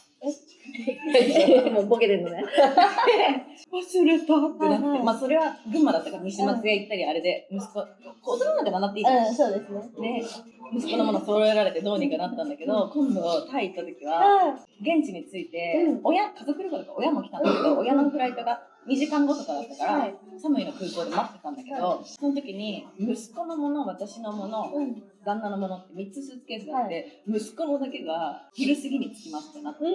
[SPEAKER 3] もうボケてんのね。忘れたってなって、まあそれは群馬だったから西松屋行ったりあれで、息子、子供なんか習っていいじゃん。
[SPEAKER 1] そうですね。
[SPEAKER 3] で、息子のもの揃えられてどうにかなったんだけど、今度タイ行った時は、現地に着いて、家族旅行とか親も来たんだけど、親のフライトが2時間後とかだったから、サムイの空港で待ってたんだけど、その時に息子のもの、私のもの、旦那のものって3つスーツケースがあって、息子のだけが昼過ぎに着きますってなって、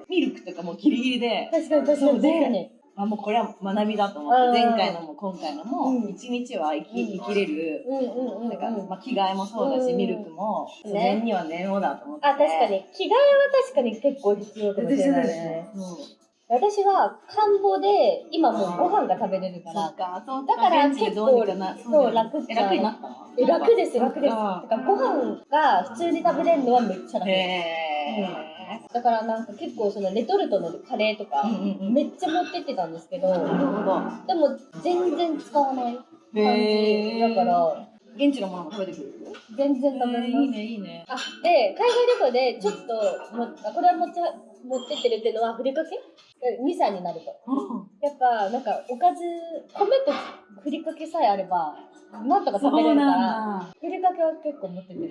[SPEAKER 3] ミルクとかもギリギリで、
[SPEAKER 1] 確かに
[SPEAKER 3] で、もうこれは学びだと思って、前回のも今回のも、1日は生きれる、なんか、まあ、着替えもそうだし、ミルクも、念には念をだと思って。
[SPEAKER 1] あ、確かに。着替えは確かに結構必要かもしれないですね。私は漢方で今もうご飯が食べれるから、だから結構そう楽になったの？楽です。だからご飯が普通に食べれるのはめっちゃ楽。だからなんか結構そのレトルトのカレーとかめっちゃ持ってってたんですけど、でも全然使わない感じだから、
[SPEAKER 3] 現地のものも食べてくる？
[SPEAKER 1] 全然食べれます。
[SPEAKER 3] いいね。
[SPEAKER 1] あ、で、海外旅行でちょっとこれは持ってってるっていうのはふりかけ？2歳になると。やっぱなんかおかず、米とふりかけさえあれば、なんとか食べれるから、ふりかけは結構持ってってる。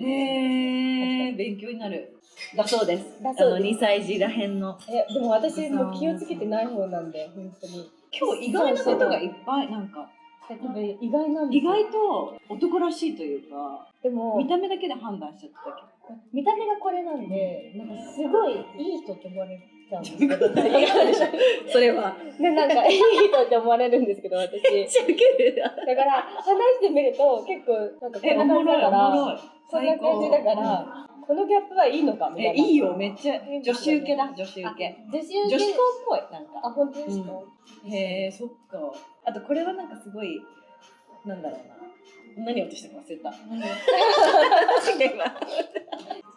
[SPEAKER 3] 勉強になる。だそうです。2歳児らへんの。
[SPEAKER 1] でも私も気をつけてない方なんで、本当に。
[SPEAKER 3] 今日意外なことがいっぱい、なんか。
[SPEAKER 1] 多分意外なんですよ。
[SPEAKER 3] 意外と男らしいというか、
[SPEAKER 1] でも
[SPEAKER 3] 見た目だけで判断しちゃったけど。
[SPEAKER 1] 見た目がこれなんで、なんかすごいいい人って思われちゃうんですけど。
[SPEAKER 3] それは。
[SPEAKER 1] で、なんかいい人って思われるんですけど、私。だから、話してみると結構、なんかこんな感じだから、こんな感じだから、このギャップはいいのかみたいな。
[SPEAKER 3] いいよ、めっちゃ女子受けだ、女子受け。女子校っぽい、なんか。
[SPEAKER 1] あ、本当ですか？
[SPEAKER 3] そっか。あと、これはなんかすごい、なんだろうな。何を落としたか忘れた。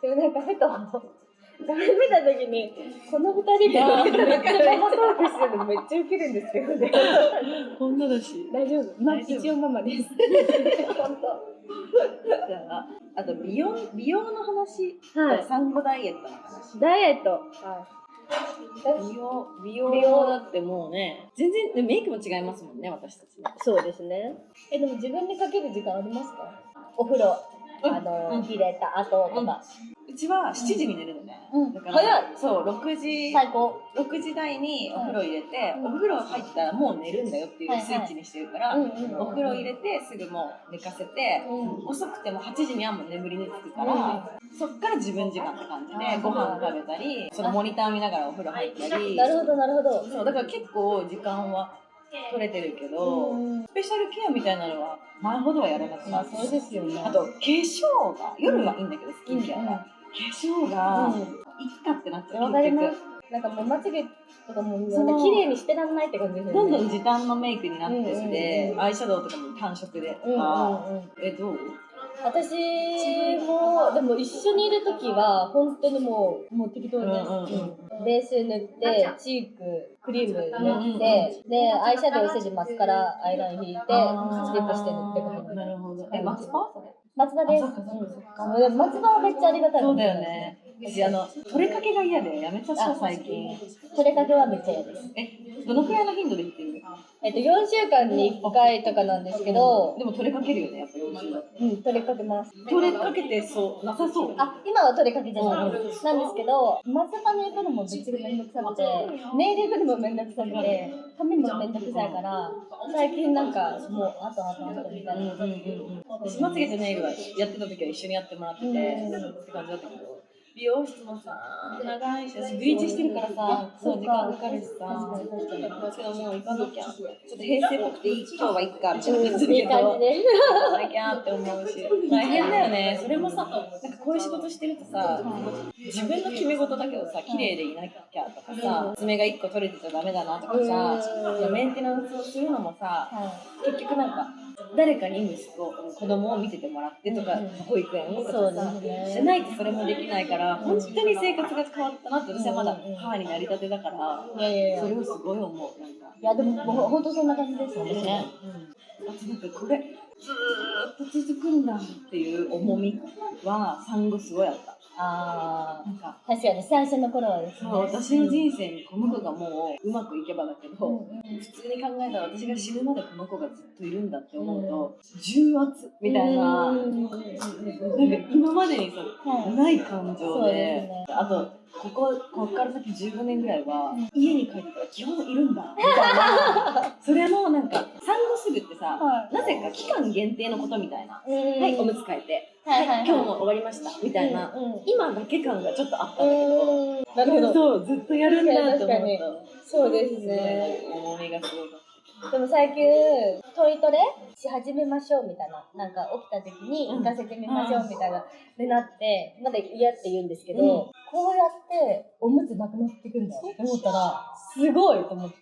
[SPEAKER 1] でもなんかふと、画面見たときに、この二人がめっちゃママトークしてるのめっちゃウケるんですけどね。
[SPEAKER 3] 女だし。
[SPEAKER 1] 大丈夫。一応ママです。本当。
[SPEAKER 3] じゃあ、あと美容の話、産後ダイエットの話。
[SPEAKER 1] ダイエット。
[SPEAKER 3] 美容だってもうね、全然メイクも違いますもんね、私たち。
[SPEAKER 1] そうですね。でも自分でかける時間ありますか？お風呂、入れた後とか。
[SPEAKER 3] うちは7時に寝るのね。だから
[SPEAKER 1] 早い。
[SPEAKER 3] そう、6時台にお風呂入れて、お風呂入ったらもう寝るんだよっていうスイッチにしてるから、お風呂入れてすぐもう寝かせて、遅くても8時にはもう眠りにつくから、そっから自分時間って感じで、ご飯食べたり、そのモニター見ながらお風呂入ったり。
[SPEAKER 1] なるほど、なるほど。
[SPEAKER 3] そう、だから結構時間は取れてるけど、スペシャルケアみたいなのは前ほどはやらなくなった。
[SPEAKER 1] そうですよね。
[SPEAKER 3] あと、化粧が、夜はいいんだけど、スキンケアが。化粧が、いっかってなっちゃう。
[SPEAKER 1] わかります。なんかもうまつげとかも綺麗にしてらんないって感じですよね。
[SPEAKER 3] どんどん時短のメイクになってきて、アイシャドウとかも単色でとか。どう？
[SPEAKER 1] 私も、でも一緒にいるときは、本当にもう適当に、ベース塗って、チーク、クリーム塗って、で、アイシャドウせずマスカラ、アイライン引いて、スリップして塗って感じ。
[SPEAKER 3] なるほど。松葉？
[SPEAKER 1] 松葉です。松葉はめっちゃありがたい。
[SPEAKER 3] そうだよね。私、取れかけが嫌でやめちゃった、最近。
[SPEAKER 1] 取れかけはめっちゃ嫌です。
[SPEAKER 3] どのくらいの頻度で行ってる
[SPEAKER 1] ？4週間に1回とかなんですけど。
[SPEAKER 3] でも取れかけるよね、やっぱ4週間。
[SPEAKER 1] 取れかけます。
[SPEAKER 3] 取れかけてそう、なさそう。
[SPEAKER 1] 今は取れかけじゃないです。なんですけど、松葉の行くのも別にめんどくさくて、ネイル行くのもめんどくさくて、髪もめんどくさいから、最近なんか、もう、あとみたいな。
[SPEAKER 3] 私、まつげとネイルはやってた時は一緒にやってもらってて、って感じだったけど、美容室もさ長いし、私ブリーチしてるからさ、そう時間かかるしさ、だけどもう行かなきゃ、ちょっと平成っぽくて今日はいっかみたいな感じで
[SPEAKER 1] いい感じで。
[SPEAKER 3] 行かなきゃって思うし、大変だよね。それもさ、なんかこういう仕事してるとさ、自分の決め事だけどさ、綺麗でいなきゃとかさ、爪が1個取れてちゃダメだなとかさ、メンテナンスをするのもさ、結局なんか誰かに子供を見ててもらってとか、保育園とか
[SPEAKER 1] そう
[SPEAKER 3] さ、
[SPEAKER 1] ですね。
[SPEAKER 3] しないとそれもできないから、本当に生活が変わったなって、私はまだ母になりたてだから、
[SPEAKER 1] いやいやいや。
[SPEAKER 3] それをすごい思う。なんか
[SPEAKER 1] いやでも本当そんな感じですよね。
[SPEAKER 3] あとなんかこれずーっと続くんだっていう重みは産後すごいあった。
[SPEAKER 1] あ
[SPEAKER 3] なんか
[SPEAKER 1] あ、確かに最初の頃はですね。
[SPEAKER 3] そう、私の人生にこの子がもううまくいけばだけど、普通に考えたら私が死ぬまでこの子がずっといるんだって思うと、重圧みたいな、なんか今までにさ、ない感情
[SPEAKER 1] そうです
[SPEAKER 3] で、
[SPEAKER 1] ね
[SPEAKER 3] あとここから先15年ぐらいは家に帰ってから基本いるんだみたいなそれもなんか産後すぐってさ、なぜか期間限定のことみたいな、はいおむつ替えて、はい今日も終わりましたみたいな、今だけ感がちょっとあったんだけど、
[SPEAKER 1] なるほど。
[SPEAKER 3] そうずっとやるんだって思うと、
[SPEAKER 1] そうですね。
[SPEAKER 3] 重みがすごかった。
[SPEAKER 1] でも最近トイトレし始めましょうみたいな、なんか起きた時に行かせてみましょうみたいなでなって、まだ嫌って言うんですけど、こうやっておむつなくなってくんだって思ったらすごいと思って。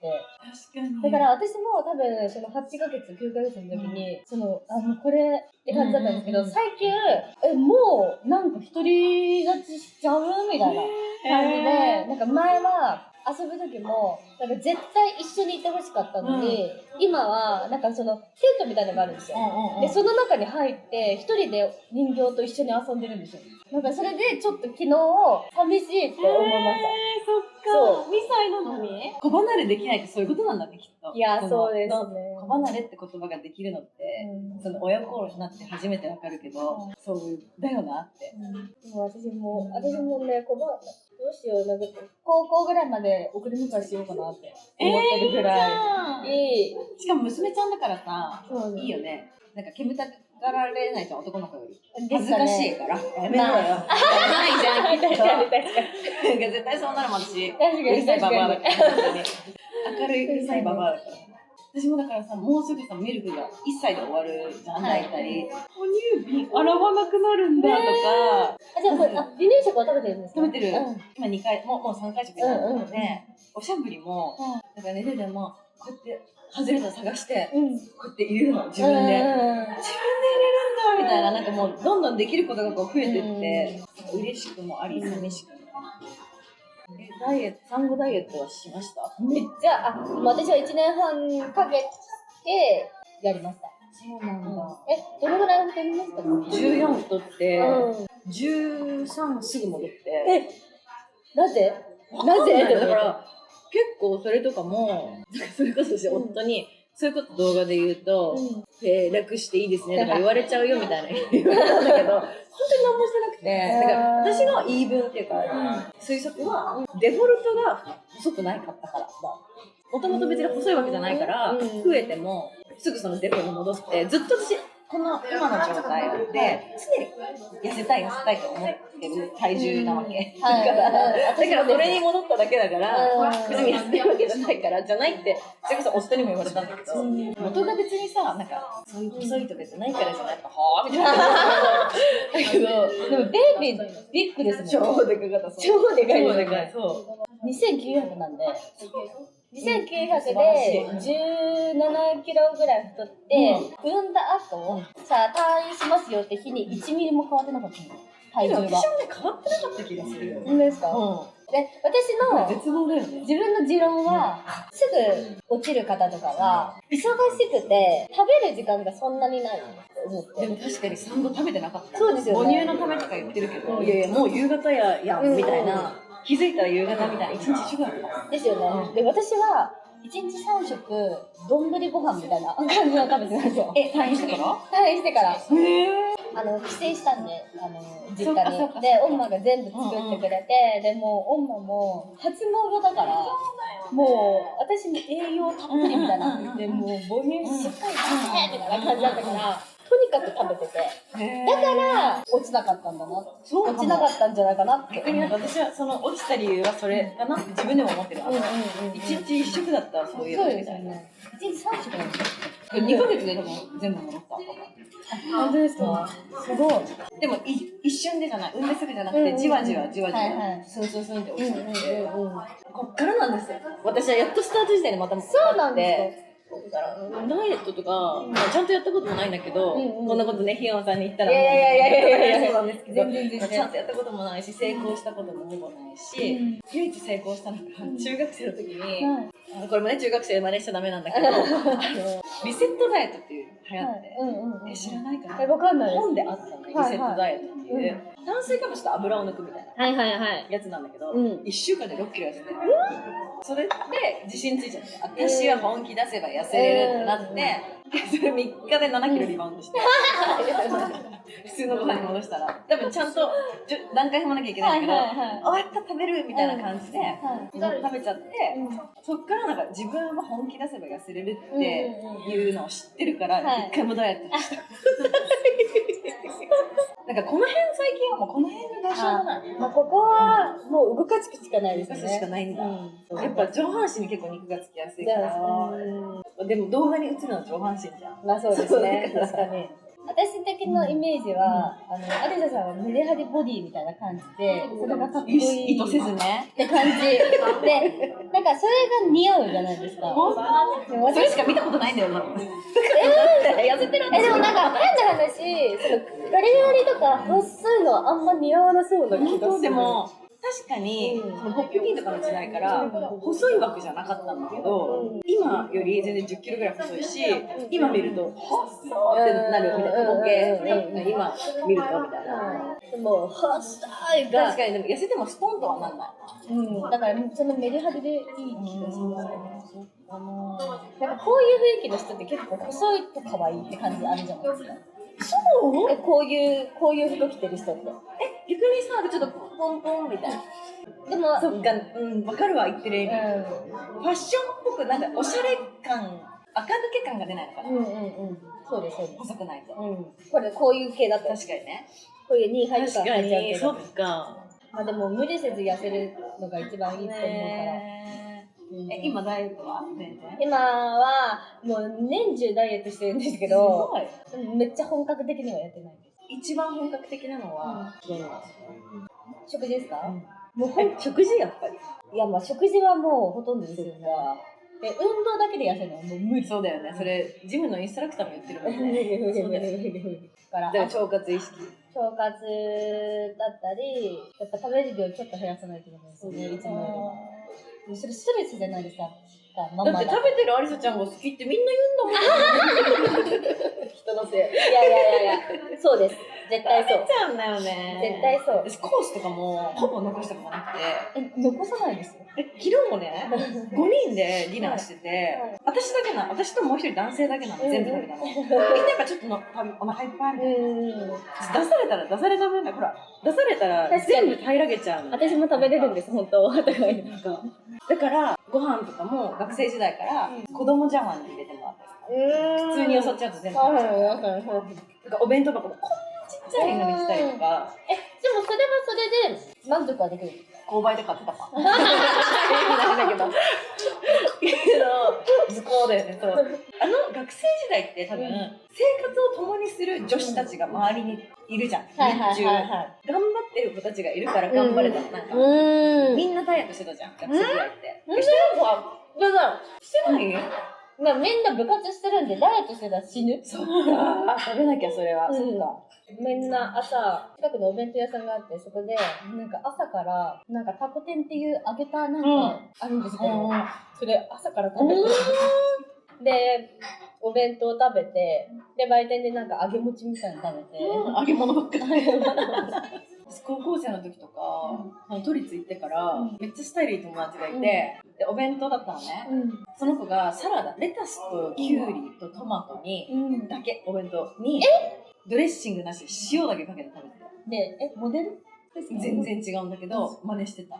[SPEAKER 3] 確かに。
[SPEAKER 1] だから私も多分その8ヶ月9ヶ月の時に、そのもうこれって感じだったんですけど、最近もうなんか独り立ちしちゃうみたいな感じで、なんか前は遊ぶ時もなんか絶対一緒にいてほしかったのに、今はなんかそのテントみたいなのがあるんですよ。でその中に入って一人で人形と一緒に遊んでるんですよ。なんかそれでちょっと昨日寂しいって思いました。
[SPEAKER 3] そっか。2歳なのに子離れできないってそういうことなんだね、きっと。
[SPEAKER 1] いや、そうですね。
[SPEAKER 3] 子離れって言葉ができるのって、その親心になって初めてわかるけど、そうだよなって。
[SPEAKER 1] でも私もね、どうしよう、なんか高校ぐらいまで送り迎えしようかなって思ってるぐらい。
[SPEAKER 3] しかも娘ちゃんだからさ、
[SPEAKER 1] そう
[SPEAKER 3] いいよね。なんか煙たがられないじゃん、男の子より。
[SPEAKER 1] 恥
[SPEAKER 3] 恥ずかしいから。やめろよ。ないじゃん、きっと。
[SPEAKER 1] 確かに。
[SPEAKER 3] 絶対そうなるもん、私。
[SPEAKER 1] 確かに
[SPEAKER 3] うるさいババアだから。明るい、うるさいババアだから。私もだからさ、もうすぐさ、ミルクが1歳で終わるじゃん、大体。哺乳瓶洗わなくなるんだとか。
[SPEAKER 1] じゃあ、離乳食は食べてるんですか？
[SPEAKER 3] 食べてる。今2回、もう3回食べてるので、おしゃぶりも、なんか寝てても、こうやって外れたら探して、こうやって入れるの、自分で。自分で入れるんだみたいな、なんかもうどんどんできることがこう増えてって、嬉しくもあり、寂しくも。産後ダイエットはしました？
[SPEAKER 1] めっちゃ、私は1年半かけてやりました。
[SPEAKER 3] そうなんだ。
[SPEAKER 1] どのぐらい太りましたか
[SPEAKER 3] ？14太って、13すぐ戻って。
[SPEAKER 1] なぜ
[SPEAKER 3] だから結構それとかも、それこそ夫にそういうこと動画で言うと、楽していいですねとか言われちゃうよみたいな言われたんだけど、本当に何もしてなくて、だから私の言い分っていうか、推測はデフォルトが細くないかったからだ。もともと別に細いわけじゃないから、増えてもすぐそのデフォに戻って、ずっと私この今の状態で常に痩せたいと思ってる体重なわけ、だからそれに戻っただけだから、別に痩せたいわけじゃないからじゃないって、それこそ夫にも言われたんだけど、元が別にさ、なんかそういう細いとかじゃないからじゃないか、はぁみたいなだけど、
[SPEAKER 1] でもベイビービッグですもん。
[SPEAKER 3] 超でかかった。
[SPEAKER 1] 超でかい。
[SPEAKER 3] 超でかい。そう。
[SPEAKER 1] 2900なんで。2900で17キロぐらい太って、産んだ後、さあ退院しますよって日に1ミリも変わってなかったの。体重が。
[SPEAKER 3] 私もね、変わってなかった気がするよ。
[SPEAKER 1] 本当ですか？で、私の
[SPEAKER 3] 絶望だよね。
[SPEAKER 1] 自分の持論は、すぐ落ちる方とかは、忙しくて食べる時間がそんなにないと思って。
[SPEAKER 3] でも確かに産後食べてなかった。
[SPEAKER 1] そうですよね。
[SPEAKER 3] 母乳のためとか言ってるけど、いやいや、もう夕方やんみたいな。気づいたら夕方みたいな、一日一食だった。
[SPEAKER 1] ですよね。で、私は、1日3食、丼ご飯みたいな感じの食べてたんですよ。
[SPEAKER 3] 退院してから？
[SPEAKER 1] 退院してから。帰省したんで、実家に。で、オンマが全部作ってくれて、で、もう、オンマも、初孫だから、もう、私に栄養たっぷりみたいな。で、もう、母乳しっかり食べてみたいな感じだったから、とにかく食べてて、
[SPEAKER 3] へー
[SPEAKER 1] だから落ちなかったんだな。
[SPEAKER 3] そうかも
[SPEAKER 1] 落ちなかったんじゃないかなって。
[SPEAKER 3] 逆に私はその落ちた理由はそれかなって自分でも思ってる。一日一食だったらそういう
[SPEAKER 1] そう
[SPEAKER 3] みたいな。
[SPEAKER 1] ですよね。1日3食なんですよ。
[SPEAKER 3] 2ヶ月で多分全部戻った。
[SPEAKER 1] 本当ですか？すごい。
[SPEAKER 3] でも一瞬でじゃない、産んですぐじゃなくて、じわじわじわじわ、
[SPEAKER 1] はいはい
[SPEAKER 3] スンスンスンって落ちてって、
[SPEAKER 1] うん。
[SPEAKER 3] こっからなんですよ。私はやっとスタート時点でまた
[SPEAKER 1] そうなんですか？
[SPEAKER 3] だからダイエットとか、ちゃんとやったこともないんだけど、
[SPEAKER 1] うんうん
[SPEAKER 3] こんなことね、ひよんさんに言ったら
[SPEAKER 1] いやいや
[SPEAKER 3] そうなんですけど、
[SPEAKER 1] 全然全然
[SPEAKER 3] ちゃんとやったこともないし、成功したこともほぼないし、唯一成功したのが中学生の時に、これもね、中学生で真似しちゃダメなんだけど、リセットダイエットっていう流行って、知らないかな、
[SPEAKER 1] わかんないです。
[SPEAKER 3] 本であったのね、リセットダイエットっていう、炭水化物と油を抜くみたいな
[SPEAKER 1] はいはいはい。
[SPEAKER 3] やつなんだけど、
[SPEAKER 1] うん
[SPEAKER 3] 1週間で6キロ痩せて、それで自信ついちゃって、私は本気出せば痩せれるってなって、それ3日で7キロリバウンドして、普通のご飯に戻したら、多分ちゃんと段階踏まなきゃいけないんだけど、終わった食べるみたいな感じで、食べちゃって、そっからなんか自分は本気出せば痩せれるっていうのを知ってるから、一回もダイエットした。なんかこの辺最近はもうこの辺がどうしようもない。
[SPEAKER 1] まあここはもう動かすしかないですよね。
[SPEAKER 3] しかないんだ。やっぱ上半身に結構肉がつきやすいから。でも動画に映るのは上半身じゃん。
[SPEAKER 1] まあそうですね。確かに。私的なイメージは、アリサさんはメリハリボディみたいな感じで、それがかっこいい。
[SPEAKER 3] 意図せずね。
[SPEAKER 1] って感じ。で、なんかそれが似合うじゃないですか。
[SPEAKER 3] それしか見たことないんだよ、痩せてるん
[SPEAKER 1] でもなんか変な話、そのガリガリとか細いのはあんま似合わなそうな気がする。
[SPEAKER 3] でも確かに、そのポップティーンとかの時代から細い枠じゃなかったんだけど、今より全然10キロぐらい細いし、今見ると細ってなるみたいな、ボケ今見るとみたいな。
[SPEAKER 1] でも細いが
[SPEAKER 3] 確かにでも痩せてもストンとはなんない。
[SPEAKER 1] だからそのメリハリでいい気がしますね。なんかこういう雰囲気の人って結構細いと可愛いって感じあるじゃないですか。そう？こういう服着てる人って。
[SPEAKER 3] 逆にさ、ちょっとポンポンみたいな。
[SPEAKER 1] でも
[SPEAKER 3] そっか、わかるわ、言ってる意味。ファッションっぽく、なんかおしゃれ感、垢抜け感が出ないのかな。
[SPEAKER 1] そうですそうです。
[SPEAKER 3] 細くないと。
[SPEAKER 1] こういう系だったら
[SPEAKER 3] 確かにね。
[SPEAKER 1] こういう2杯とか入っちゃうけど。
[SPEAKER 3] そっか。
[SPEAKER 1] まあでも無理せず痩せるのが一番いいと思うから。
[SPEAKER 3] 今ダイエットは全然？
[SPEAKER 1] 今はもう年中ダイエットしてるんですけど、めっちゃ本格的にはやってないです。
[SPEAKER 3] 一番本格的なのはどうなんですか？
[SPEAKER 1] 食事ですか？
[SPEAKER 3] もう食事やっぱり。
[SPEAKER 1] いやまあ食事はもうほとんどですよね。で運動だけで痩せるのはもう無理。
[SPEAKER 3] そうだよね。それジムのインストラクターも言ってるもんね。
[SPEAKER 1] だから
[SPEAKER 3] 腸活意識。
[SPEAKER 1] 腸活だったり、やっぱ食べる量ちょっと減らさないといけないですよね。いつもよりも。それストレスじゃないですか。
[SPEAKER 3] だって食べてるアリサちゃんが好きってみんな言うんだもん。人のせい。
[SPEAKER 1] いや、そうです。絶対そう。
[SPEAKER 3] 食べちゃうんだよね。
[SPEAKER 1] 絶対そう。
[SPEAKER 3] 私コースとかもほぼ残したことなくて。
[SPEAKER 1] 残さないですよ。
[SPEAKER 3] 昨日もね、5人でディナーしてて、私ともう一人男性だけなの、全部食べたの。みんなやっぱちょっとお腹いっぱいみたいな。出された分だ、ほら、出されたら全部平らげちゃうの。
[SPEAKER 1] 私も食べれるんです、本当は。だ
[SPEAKER 3] からご飯とかも学生時代から子供茶碗に入れてもらったり、普通によそっちゃうと全部。お弁当箱もこんなちっちゃいのにしたりとか。
[SPEAKER 1] でもそれはそれで満足はできる。
[SPEAKER 3] 購買で買ってたか。なんだけど。図工だよね、そう。学生時代って多分、生活を共にする女子たちが周りにいるじゃん。日中。頑張ってる子たちがいるから頑張れた。なんか、みんなダイエットしてたじゃん、学生時代って。してない
[SPEAKER 1] まあみんな部活してるんでダイエットしてたら死ぬ。
[SPEAKER 3] そっか。食べなきゃそれは。そっか。
[SPEAKER 1] みんな朝、近くのお弁当屋さんがあって、そこで、なんか朝から、なんかタコ天っていう揚げたなんかあるんですけど、それ朝から食べてで、お弁当食べて、で、売店でなんか揚げ餅みたいなの食べて。
[SPEAKER 3] 揚げ物ばっかり。高校生の時とか、都立行ってから、めっちゃスタイルいい友達がいて、で、お弁当だったのね。その子がサラダ、レタスとキュウリとトマトに、だけ、お弁当に、ドレッシングなしで塩だけかけて食べてた。
[SPEAKER 1] で、モデル
[SPEAKER 3] 全然違うんだけど、真似してた。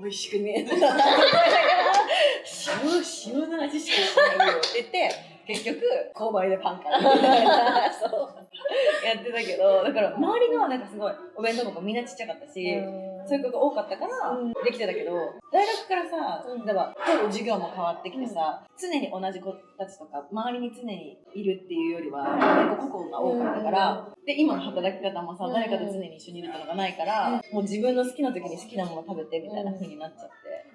[SPEAKER 3] 美味しくねえ。塩の味しかしないよって言って、結局購買でパン買うみたいなそうやってたけど、だから周りがなんかすごいお弁当箱みんなちっちゃかったし、そういう子が多かったからできてたけど、大学からさ、例えば授業も変わってきてさ、常に同じ子たちとか周りに常にいるっていうよりは結構個々が多かったから、で今の働き方もさ、誰かと常に一緒にいるってのがないから、もう自分の好きな時に好きなもの食べてみたいな風になっちゃっ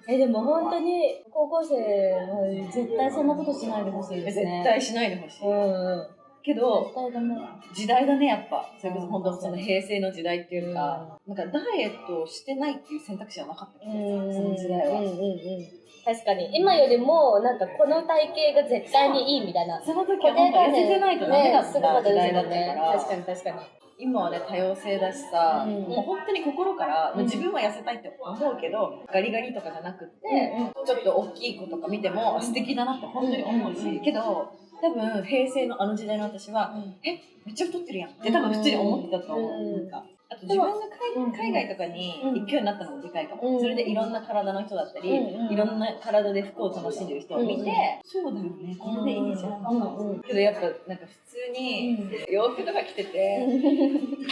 [SPEAKER 3] て、
[SPEAKER 1] でも本当に高校生は絶対そんなことしないでほしいですね。
[SPEAKER 3] 絶対しないでほしい。けど時代だね、やっぱ。それこそ本当その平成の時代っていうか、なんかダイエットをしてないっていう選択肢はなかったけど、その時代は。
[SPEAKER 1] 確かに今よりもなんかこの体型が絶対にいいみたいな、
[SPEAKER 3] その時は本当痩せてないとダメだった時代だったから。
[SPEAKER 1] 確かに確かに。
[SPEAKER 3] 今はね、多様性だしさ、もう本当に心から、自分は痩せたいって思うけど、ガリガリとかじゃなくって、ちょっと大きい子とか見ても素敵だなって本当に思うし、けど多分平成のあの時代の私は、めっちゃ太ってるやんって多分普通に思ってたと思う。なんかあと自分が海外とかに行くようになったのもでかいかも。それでいろんな体の人だったり、いろんな体で服を楽しんでる人を見て、そうだよね、これでいいじゃん。けどやっぱなんか普通に洋服とか着てて、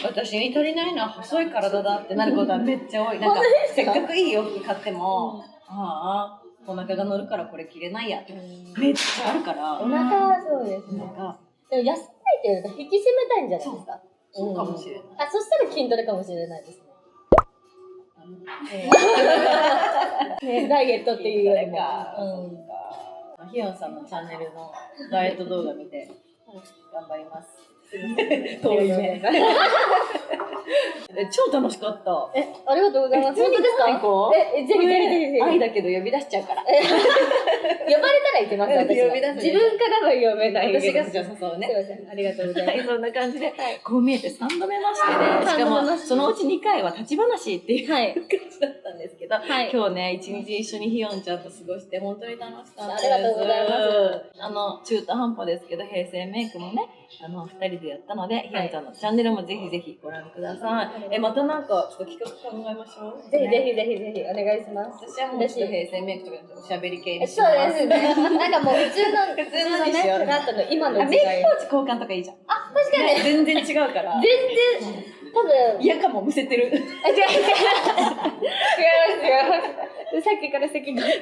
[SPEAKER 3] 私に足りないのは細い体だってなることはめっちゃ多い。なんかせっかくいい洋服買っても、ああお腹が乗るからこれ着れないやってめっちゃあるから。
[SPEAKER 1] お腹はそうですね。でも痩せたいっていうか引き締めたいんじゃないですか。
[SPEAKER 3] そうかもしれない。
[SPEAKER 1] あ、そしたら筋トレかもしれないですね。ダイエットっていうよりも。
[SPEAKER 3] ひよんさんのチャンネルのダイエット動画見て頑張ります。遠い目。超楽しかった。
[SPEAKER 1] ありがとうございます。本当ですか？ぜひぜひぜひ。
[SPEAKER 3] 愛だけど呼び出しちゃうから。
[SPEAKER 1] 呼ばれたら行けます。私は自分からは呼べない。
[SPEAKER 3] 私がじゃあ誘うね。
[SPEAKER 1] すいません。ありがとうございます。
[SPEAKER 3] そんな感じで、こう見えて3度目ましてね。しかもそのうち2回は立ち話っていう感じだったんですけど、今日ね一日一緒にひよんちゃんと過ごして本当に楽しかったです。
[SPEAKER 1] ありがとうございま
[SPEAKER 3] 中
[SPEAKER 1] す。
[SPEAKER 3] 途半端ですけど平成メイクもね2人でやったので、ひよんちゃんのチャンネルもぜひぜひご覧ください。またなんかちょっと企画考えましょう。
[SPEAKER 1] ぜひぜひぜひぜひお願いします。
[SPEAKER 3] 私はもうちょっと平成メイクとかおしゃべり系にし
[SPEAKER 1] そう
[SPEAKER 3] ます。
[SPEAKER 1] ですね。なんかもう普通のね、なったの今の時代。
[SPEAKER 3] メイクポーチ交換とかいいじゃん。
[SPEAKER 1] あ、確かに
[SPEAKER 3] 全然違うから。
[SPEAKER 1] 全然多分
[SPEAKER 3] 嫌かもむせてる。
[SPEAKER 1] 違います。さっきから席が
[SPEAKER 3] なん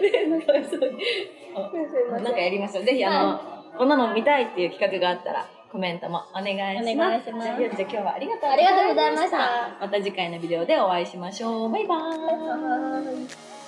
[SPEAKER 3] かやりましょう。ぜひこんなの見たいっていう企画があったらコメントもお願いします。じゃあ今日はありがとうございました。また次回のビデオでお会いしましょう。バイバーイ。